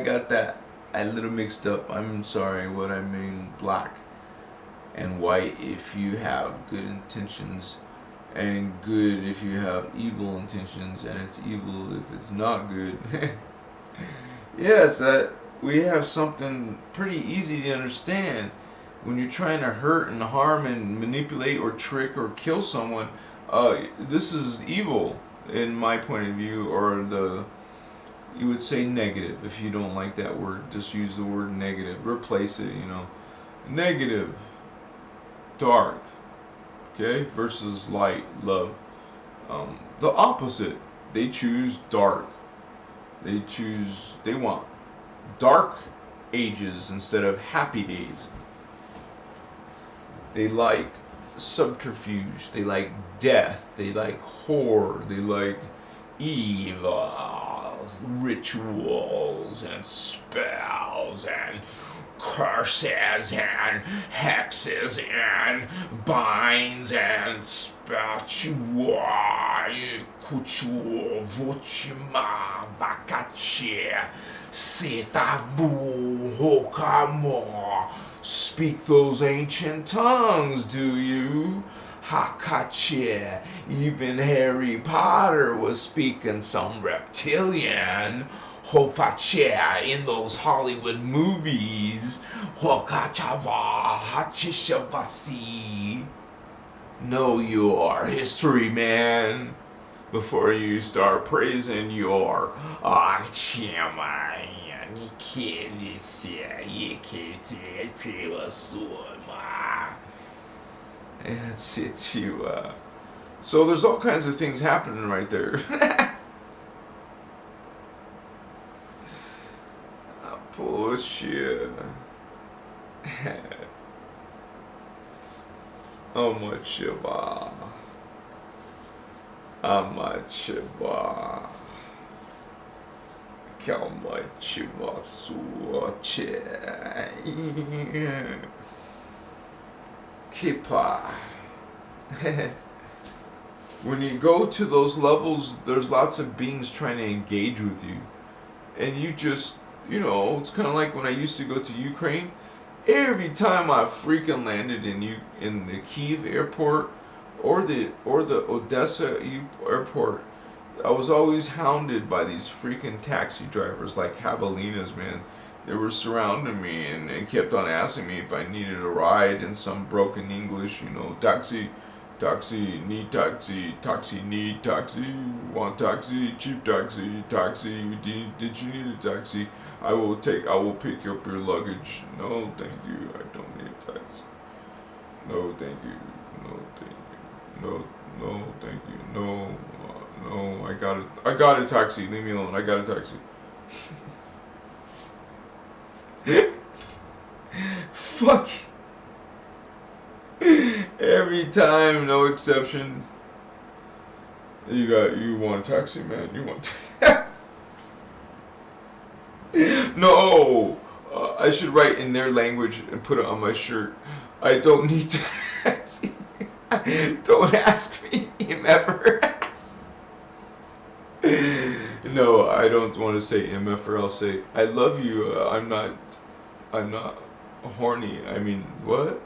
got that a little mixed up. I'm sorry. What I mean, black and white if you have good intentions, and good if you have evil intentions, and it's evil if it's not good. Yes, we have something pretty easy to understand. When you're trying to hurt and harm and manipulate or trick or kill someone, this is evil in my point of view, or you would say negative. If you don't like that word, just use the word negative. Replace it, you know. Negative. Dark, okay, versus light, love. The opposite. They choose dark. They want dark ages instead of happy days. They like subterfuge. They like death. They like horror. They like evil, rituals and spells and curses and hexes and binds and spatuai kuchu vochima vakache sitavu hokamo. Speak those ancient tongues, do you? Hakache. Even Harry Potter was speaking some reptilian. Hofache in those Hollywood movies. Hokachava hachishavasi. Know your history, man, before you start praising your Archima. That's it, you. So there's all kinds of things happening right there. Push you. Amachiba. Kamachiba suache. Kipa. when you go to those levels, there's lots of beings trying to engage with you. And you just, it's kind of like when I used to go to Ukraine. Every time I freaking landed in the Kyiv airport or the Odessa airport, I was always hounded by these freaking taxi drivers like javelinas, man. They were surrounding me and kept on asking me if I needed a ride in some broken English, taxi, taxi, need taxi, taxi, need taxi, want taxi, cheap taxi, taxi, did you need a taxi? I will pick up your luggage. No, thank you, I don't need a taxi. No, thank you, no, thank you, no, thank you, no, I got a taxi, leave me alone, I got a taxi. Fuck. Every time, no exception. You want a taxi, man? You want No! I should write in their language and put it on my shirt. I don't need taxi. Don't ask me ever. No, I don't want to say MF, I'll say I love you. I'm not horny. I mean, what?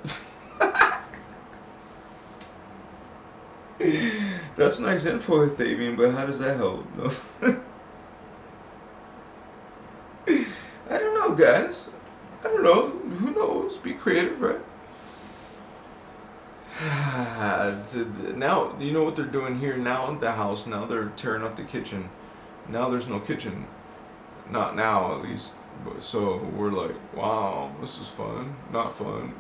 That's nice info, Thavian, but how does that help? No. I don't know, guys. I don't know. Who knows? Be creative, right? Now, you know what they're doing here now at the house? Now they're tearing up the kitchen. Now there's no kitchen. Not now, at least. But so we're like, wow, this is fun. Not fun.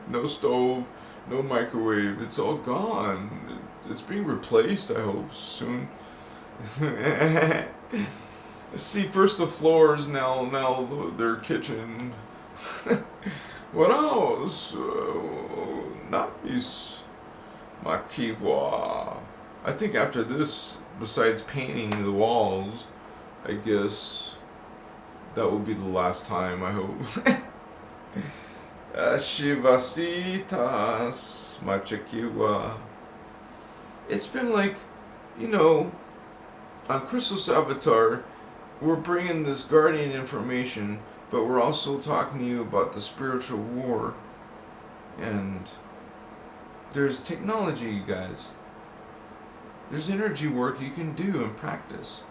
No stove, no microwave. It's all gone. It's being replaced, I hope, soon. See, first the floors, now their kitchen. What else? Nice. Makiwa. I think after this, besides painting the walls, I guess that will be the last time, I hope. Shivasitas Machakiwa. It's been like, on Christos Avatar, we're bringing this guardian information, but we're also talking to you about the spiritual war. And there's technology, you guys. There's energy work you can do and practice.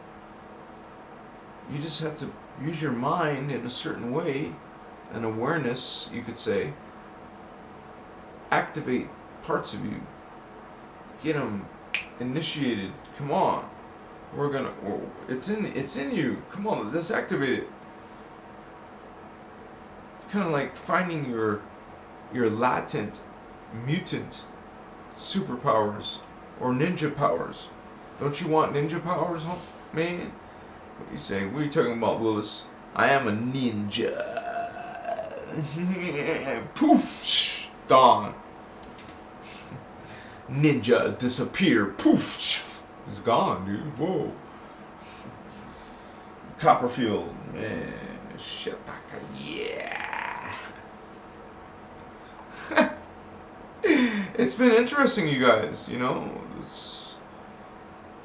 You just have to use your mind in a certain way, an awareness, you could say. Activate parts of you. Get them initiated. Come on. It's in you. Come on, let's activate it. It's kind of like finding your latent, mutant superpowers or ninja powers. Don't you want ninja powers, man? What you say? What are you talking about, Willis? I am a ninja. Poof! Gone. Ninja disappear. Poof! It's gone, dude. Whoa. Copperfield. Man. Shataka. Yeah. It's been interesting, you guys. It's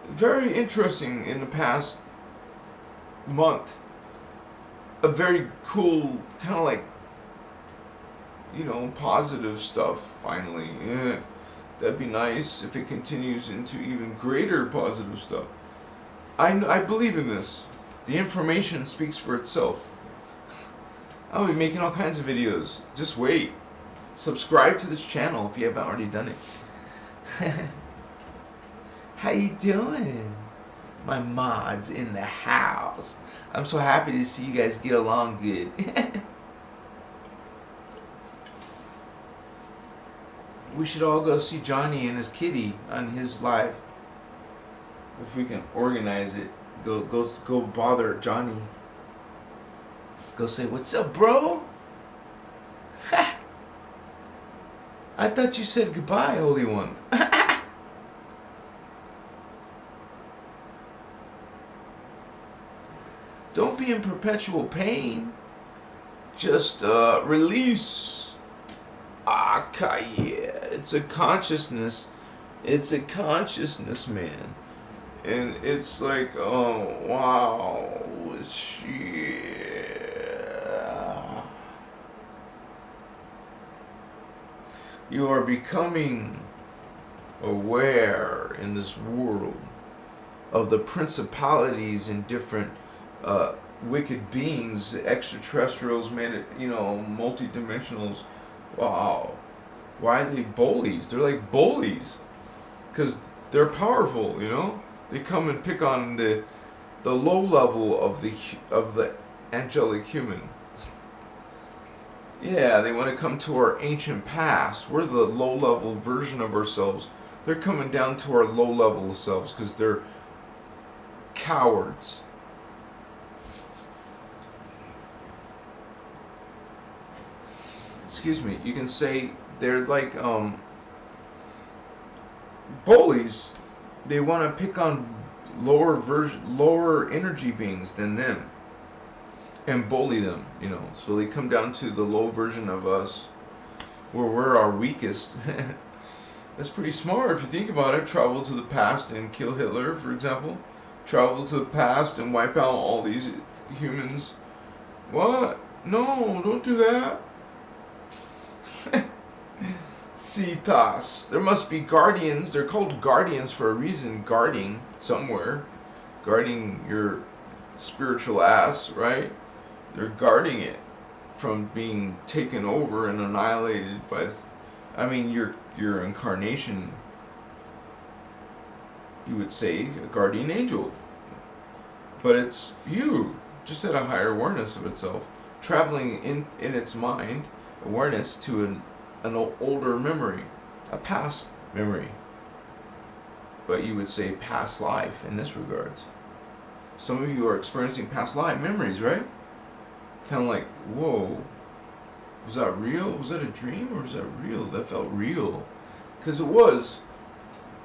very interesting in the past month. A very cool, kind of like, positive stuff, finally. Yeah. That'd be nice if it continues into even greater positive stuff. I believe in this. The information speaks for itself. I'll be making all kinds of videos. Just wait. Subscribe to this channel if you haven't already done it. How you doing? My mods in the house. I'm so happy to see you guys get along good. We should all go see Johnny and his kitty on his live. If we can organize it, go bother Johnny. Go say, "What's up, bro?" I thought you said goodbye, Holy One. Don't be in perpetual pain. Just release. Akaya. It's a consciousness It's a consciousness, man. And it's like, oh, wow, yeah. You are becoming aware in this world of the principalities and different wicked beings, extraterrestrials, man, multi-dimensionals. Wow. Why are they bullies? They're like bullies. Because they're powerful, They come and pick on the low level of the angelic human. Yeah, they want to come to our ancient past. We're the low level version of ourselves. They're coming down to our low level selves because they're cowards. Excuse me. You can say they're like bullies. They want to pick on lower energy beings than them and bully them, So they come down to the low version of us where we're our weakest. That's pretty smart if you think about it. Travel to the past and kill Hitler, for example. Travel to the past and wipe out all these humans. What? No, don't do that. Cetas. There must be guardians. They're called guardians for a reason. Guarding somewhere. Guarding your spiritual ass, right? They're guarding it from being taken over and annihilated by... your incarnation, you would say, a guardian angel. But it's you, just at a higher awareness of itself, traveling in its mind, awareness to an older memory, a past memory. But you would say past life in this regards. Some of you are experiencing past life memories, right? Kind of like, whoa, was that real? Was that a dream or was that real? That felt real. Because it was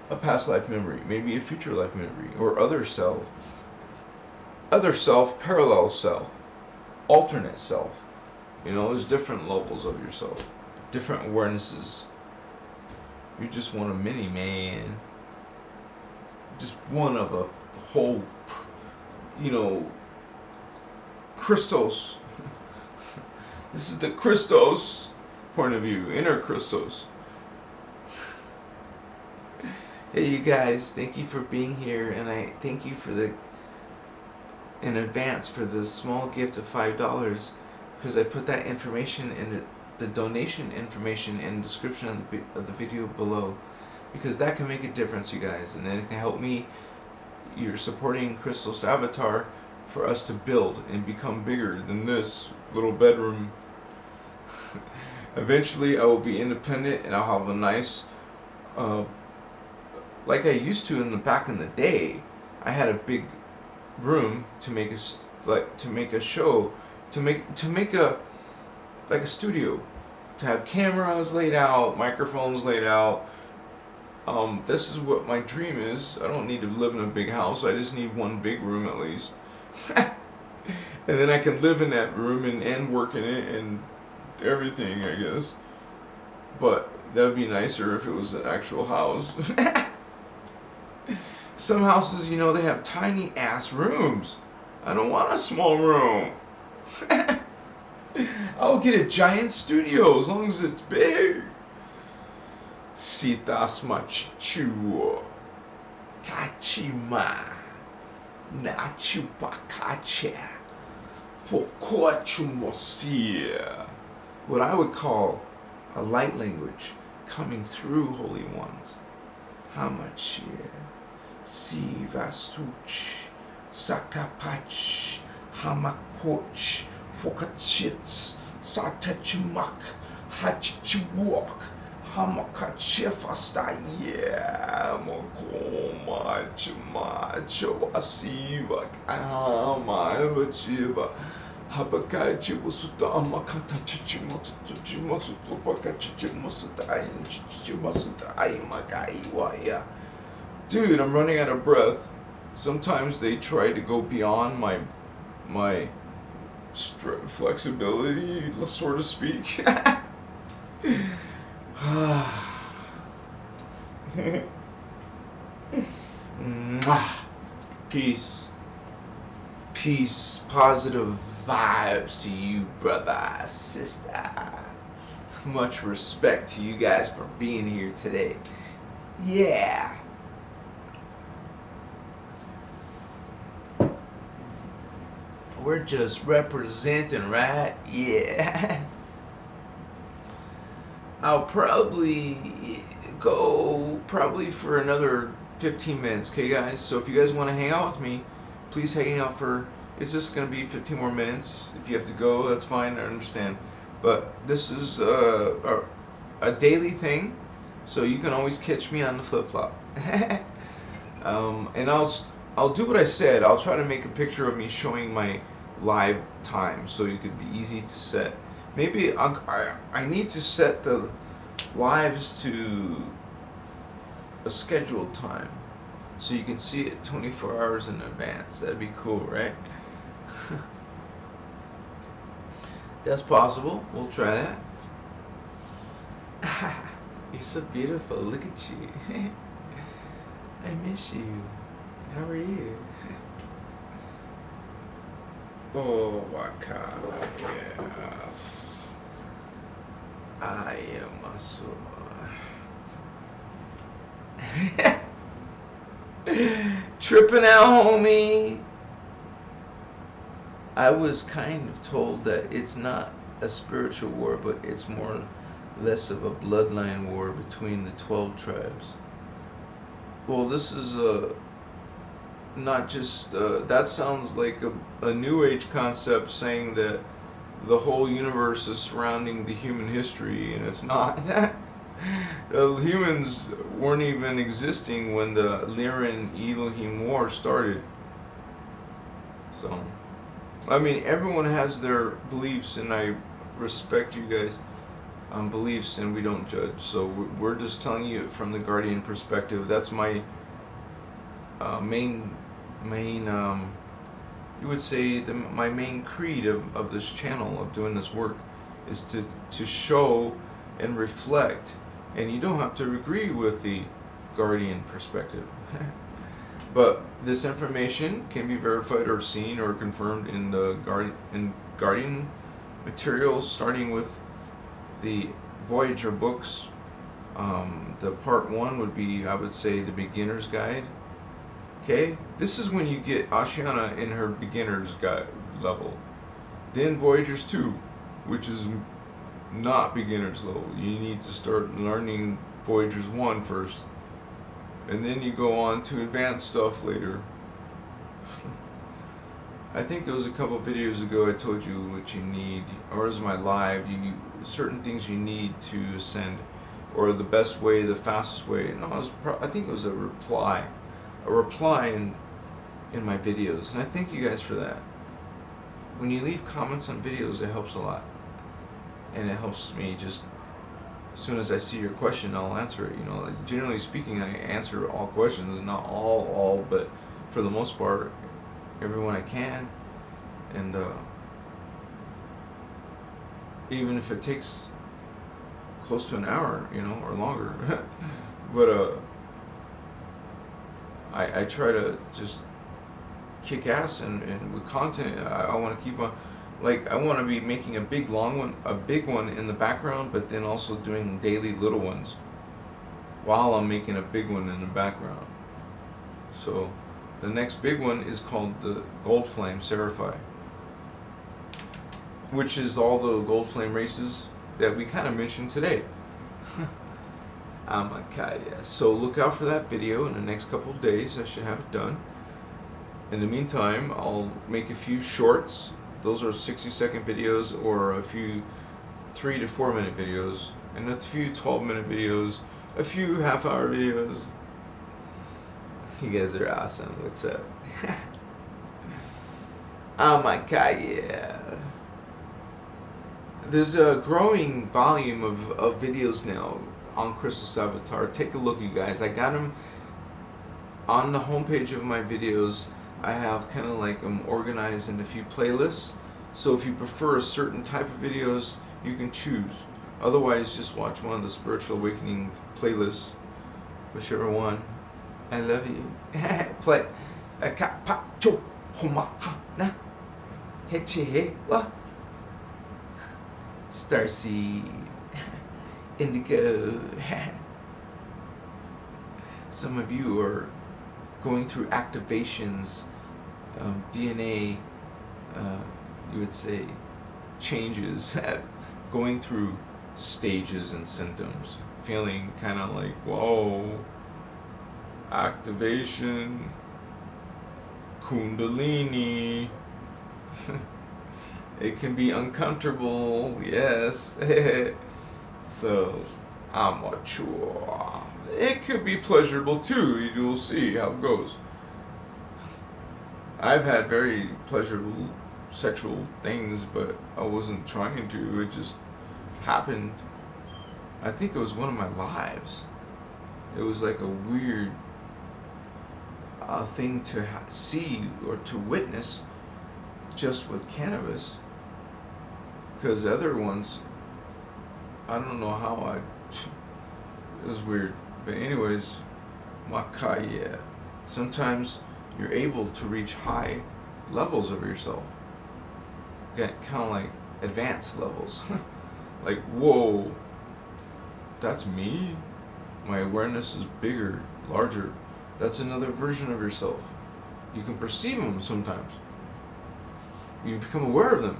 a past life memory, maybe a future life memory, or other self, parallel self, alternate self. There's different levels of yourself, different awarenesses. You're just one of many, man. Just one of a whole, Christos. This is the Christos point of view, Inner Christos. Hey, you guys, thank you for being here, and I thank you in advance for the small gift of $5, because I put that information in the donation information in the description of the video below, because that can make a difference, you guys, and then it can help me. You're supporting Crystal's avatar for us to build and become bigger than this little bedroom. Eventually, I will be independent, and I'll have a nice, like I used to back in the day. I had a big room to make a show, to make a studio, to have cameras laid out, microphones laid out. This is what my dream is. I don't need to live in a big house. I just need one big room at least. And then I can live in that room and work in it and everything, I guess. But that would be nicer if it was an actual house. Some houses, they have tiny ass rooms. I don't want a small room. I'll get a giant studio as long as it's big. Citas machichuo. Kachima. Nachupakacha. Pokochumosia. What I would call a light language coming through holy ones. Hamachir. Si vastuch. Sakapach. Hamakoch. Fokachits. Satachimak. Hachichiwok. Hamakachefasta. Yeah. Mokoma. Chimacho. Asiva. Amachiva. Habakachi wasuta amakata chichimotsuto pakachichimasuta chichimasuta aimakaiwaya. Dude, I'm running out of breath. Sometimes they try to go beyond my flexibility, so to speak. Mwah. Peace. Peace. Positive vibes to you, brother, sister. Much respect to you guys for being here today. Yeah. We're just representing, right? Yeah. I'll probably go for another 15 minutes, okay, guys? So if you guys want to hang out with me, please hang out for, it's just going to be 15 more minutes. If you have to go, that's fine, I understand. But this is a daily thing, so you can always catch me on the flip-flop. And I'll do what I said. I'll try to make a picture of me showing my live time, so you could be easy to set. Maybe I need to set the lives to a scheduled time, so you can see it 24 hours in advance. That'd be cool, right? That's possible. We'll try that. You're so beautiful. Look at you. I miss you. How are you? Oh my God, yes. I am a soul. Tripping out, homie. I was kind of told that it's not a spiritual war, but it's more less of a bloodline war between the 12 tribes. Well, this is not just, that sounds like a new age concept saying that the whole universe is surrounding the human history, and it's not. Humans weren't even existing when the Lyran Elohim War started. So, I mean, everyone has their beliefs, and I respect you guys' beliefs, and we don't judge. So we're just telling you from the Guardian perspective. That's my main you would say my main creed of this channel, of doing this work, is to show and reflect. And you don't have to agree with the Guardian perspective. But this information can be verified or seen or confirmed in the Guardian materials, starting with the Voyager books. The part 1 would be, I would say, the beginner's guide. Okay, this is when you get Ashiana in her beginner's guide level. Then Voyagers 2, which is not beginner's level. You need to start learning Voyagers 1 first, and then you go on to advanced stuff later. I think it was a couple videos ago I told you what you need, or is my live, certain things you need to ascend, or the best way, the fastest way. No, I think it was a reply in my videos, and I thank you guys for that. When you leave comments on videos, it helps a lot, and it helps me. Just as soon as I see your question, I'll answer it. You know, like, generally speaking, I answer all questions, not all, but for the most part, everyone I can, and even if it takes close to an hour, you know, or longer, but I try to just kick ass, and with content, I want to keep on, like, I want to be making a big one in the background, but then also doing daily little ones while I'm making a big one in the background. So the next big one is called the Gold Flame Seraphai, which is all the Gold Flame races that we kind of mentioned today. Oh my God, yeah. So look out for that video in the next couple of days. I should have it done. In the meantime, I'll make a few shorts. Those are 60-second videos, or a few 3 to 4 minute videos, and a few 12-minute videos, a few half-hour videos. You guys are awesome. What's up? Oh my God, yeah. There's a growing volume of videos now on Christos Avatar. Take a look, you guys. I got them on the homepage of my videos. I have kind of like them organized in a few playlists. So if you prefer a certain type of videos, you can choose. Otherwise, just watch one of the Spiritual Awakening playlists, whichever one. I love you. Play. Ka pa cho homa ha na. Heche wa. Starseed. Indigo. Some of you are going through activations, DNA, you would say, changes, going through stages and symptoms, feeling kind of like, whoa, activation, kundalini. It can be uncomfortable, yes. So, amateur. It could be pleasurable too. You'll see how it goes. I've had very pleasurable sexual things, but I wasn't trying to. It just happened. I think it was one of my lives. It was like a weird thing to see or to witness just with cannabis. Because the other ones, I don't know how it was weird. But anyways, makaya. Sometimes you're able to reach high levels of yourself. Get kind of like advanced levels. Like, whoa, that's me? My awareness is bigger, larger. That's another version of yourself. You can perceive them sometimes. You become aware of them.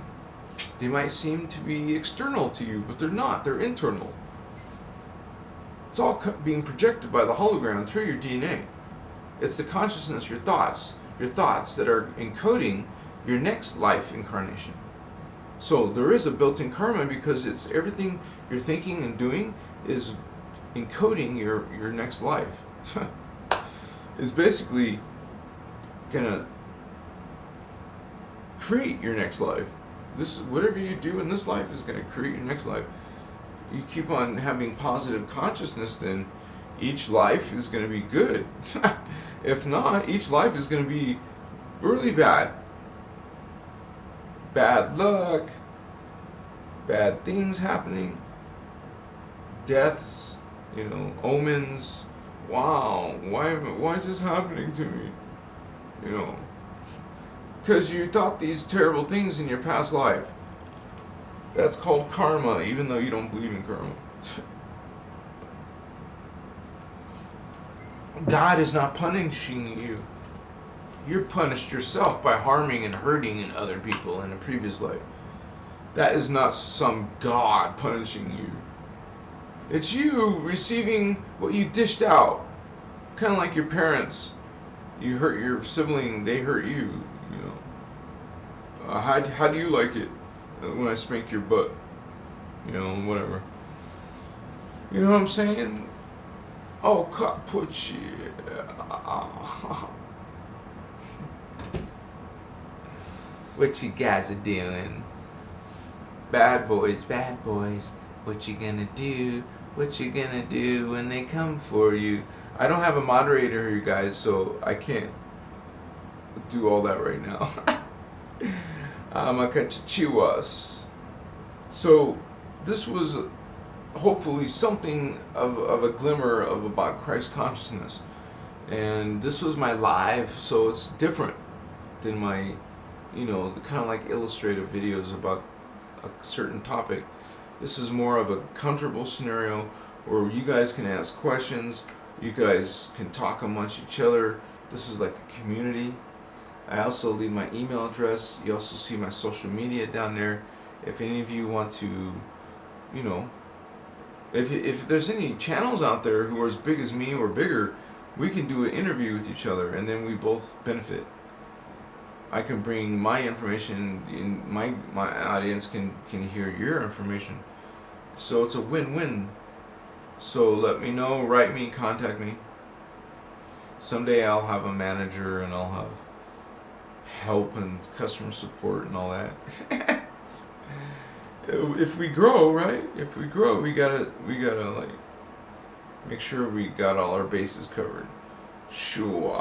They might seem to be external to you, but they're not. They're internal. It's all being projected by the hologram through your DNA. It's the consciousness, your thoughts that are encoding your next life incarnation. So there is a built-in karma because it's everything you're thinking and doing is encoding your next life. It's basically gonna create your next life. This, whatever you do in this life is gonna create your next life. You keep on having positive consciousness, then each life is going to be good. If not, each life is going to be really bad. Bad luck, bad things happening, deaths, omens. Wow, why is this happening to me? Because you thought these terrible things in your past life. That's called karma, even though you don't believe in karma. God is not punishing you. You're punished yourself by harming and hurting other people in a previous life. That is not some God punishing you. It's you receiving what you dished out. Kind of like your parents. You hurt your sibling, they hurt you. How do you like it? When I spank your butt, whatever. You know what I'm saying? Oh, put you. What you guys are doing? Bad boys, what you gonna do? What you gonna do when they come for you? I don't have a moderator here, guys, so I can't do all that right now. Makachichiwas. So this was hopefully something of a glimmer about Christ consciousness, and this was my live, so it's different than my the kind of like illustrative videos about a certain topic. This is more of a comfortable scenario where you guys can ask questions, you guys can talk amongst each other. This is like a community. I also leave my email address. You also see my social media down there. If any of you want to, if there's any channels out there who are as big as me or bigger, we can do an interview with each other, and then we both benefit. I can bring my information, and my audience can hear your information. So it's a win-win. So let me know, write me, contact me. Someday I'll have a manager and I'll have help and customer support and all that. If we grow, right? If we grow, we gotta like make sure we got all our bases covered. Sure.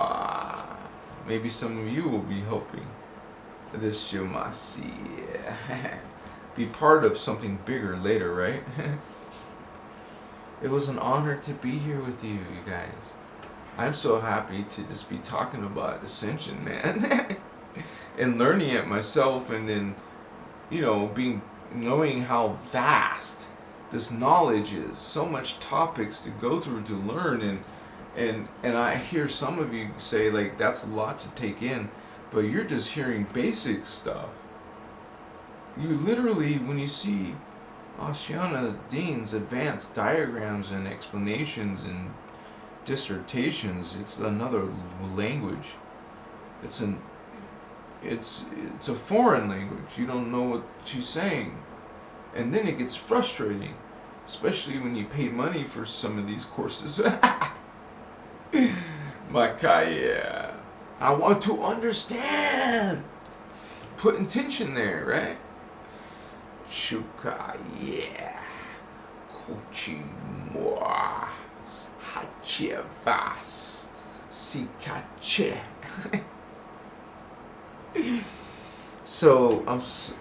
Maybe some of you will be helping this Shomasi. Be part of something bigger later, right? It was an honor to be here with you, you guys. I'm so happy to just be talking about Ascension, man. And learning it myself, and then, knowing how vast this knowledge is. So much topics to go through to learn, and I hear some of you say, like, that's a lot to take in, but you're just hearing basic stuff. You literally, when you see Oceana Dean's advanced diagrams and explanations and dissertations, it's another language. It's a foreign language. You don't know what she's saying. And then it gets frustrating, especially when you pay money for some of these courses. Makaya, I want to understand. Put intention there, right? Shuka, yeah. Kochi moi. Hache vas. Sikache. So,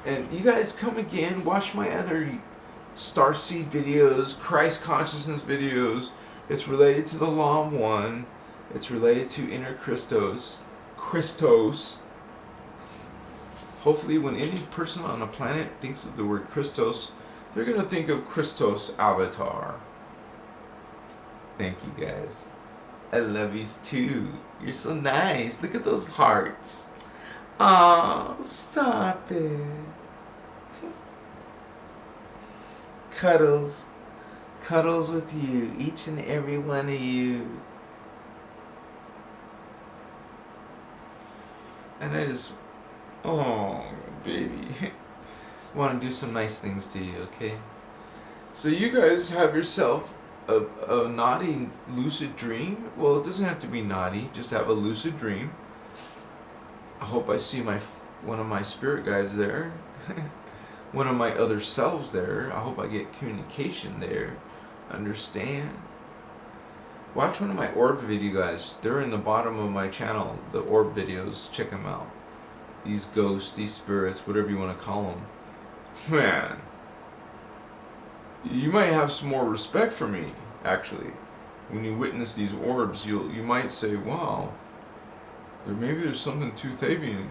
and you guys come again, watch my other Starseed videos, Christ Consciousness videos. It's related to the Law of One. It's related to Inner Christos. Hopefully when any person on the planet thinks of the word Christos, they're going to think of Christos avatar. Thank you guys. I love you too. You're so nice. Look at those hearts. Oh, stop it. Cuddles. Cuddles with you. Each and every one of you. And I just, oh, baby. Want to do some nice things to you, okay? So you guys have yourself a naughty lucid dream. Well, it doesn't have to be naughty. Just have a lucid dream. I hope I see one of my spirit guides there. One of my other selves there. I hope I get communication there. Understand? Watch one of my orb video guys. They're in the bottom of my channel. The orb videos. Check them out. These ghosts, these spirits, whatever you want to call them. Man. You might have some more respect for me, actually. When you witness these orbs, you might say, wow, maybe there's something to Thavian.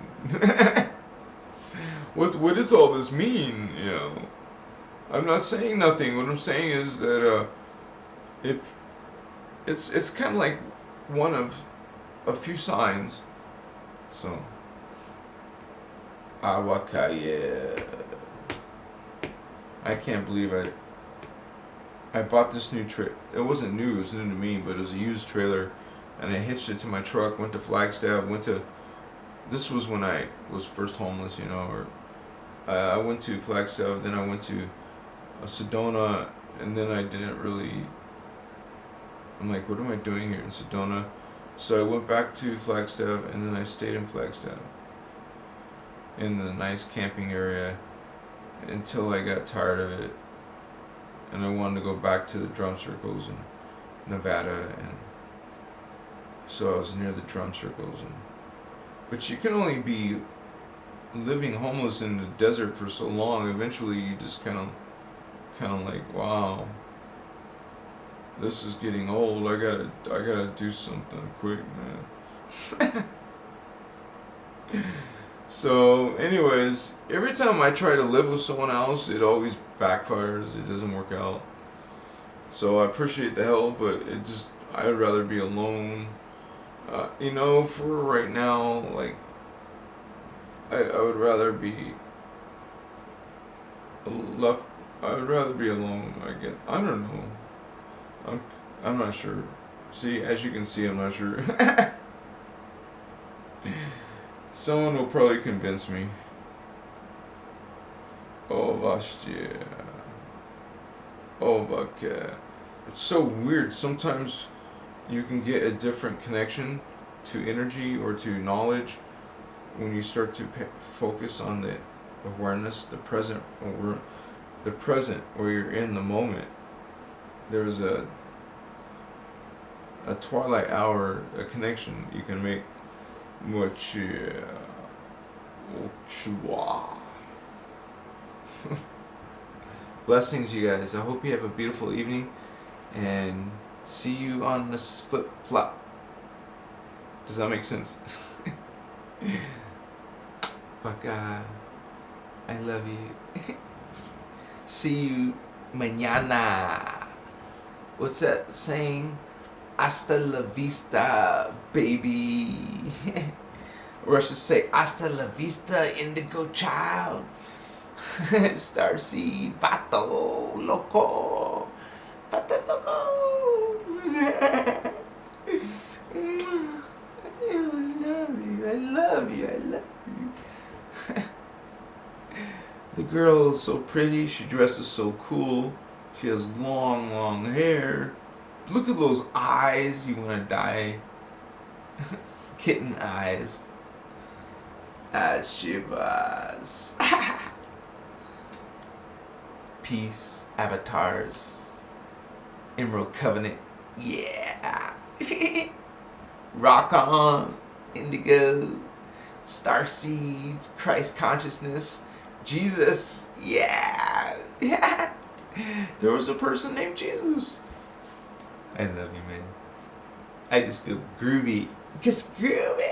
What does all this mean, you know? I'm not saying nothing. What I'm saying is that if it's kind of like one of a few signs. So, Awakaya. I can't believe I bought this new trip. It wasn't new, it was new to me, but it was a used trailer, and I hitched it to my truck, went to Flagstaff, this was when I was first homeless, you know, or I went to Flagstaff, then I went to Sedona, and then I didn't really, I'm like, what am I doing here in Sedona? So I went back to Flagstaff, and then I stayed in Flagstaff, in the nice camping area, until I got tired of it. And I wanted to go back to the drum circles in Nevada, and so I was near the drum circles. But you can only be living homeless in the desert for so long. Eventually, you just kind of like, wow, this is getting old. I gotta do something quick, man. So, anyways, every time I try to live with someone else, it always backfires. It doesn't work out. So I appreciate the help, but I'd rather be alone. You know, for right now, like, I would rather be left. I would rather be alone. I don't know. I'm not sure. See, as you can see, I'm not sure. Someone will probably convince me. Oh, Vastia. Oh, Vaka. It's so weird. Sometimes you can get a different connection to energy or to knowledge when you start to focus on the awareness, the present, where you're in the moment. There's a twilight hour, a connection you can make. Blessings, you guys. I hope you have a beautiful evening, and see you on this flip flop. Does that make sense? Baka, I love you. See you mañana. What's that saying? Hasta la vista, baby. Or I should say, hasta la vista, indigo child. Starseed, vato, loco. Vato, loco. I love you. The girl is so pretty. She dresses so cool. She has long hair. Look at those eyes. You want to die. Kitten eyes. Shivas. Peace. Avatars. Emerald Covenant. Yeah. Rock on. Indigo. Starseed. Christ consciousness. Jesus. Yeah. There was a person named Jesus. I love you, man. I just feel groovy. Just groovy.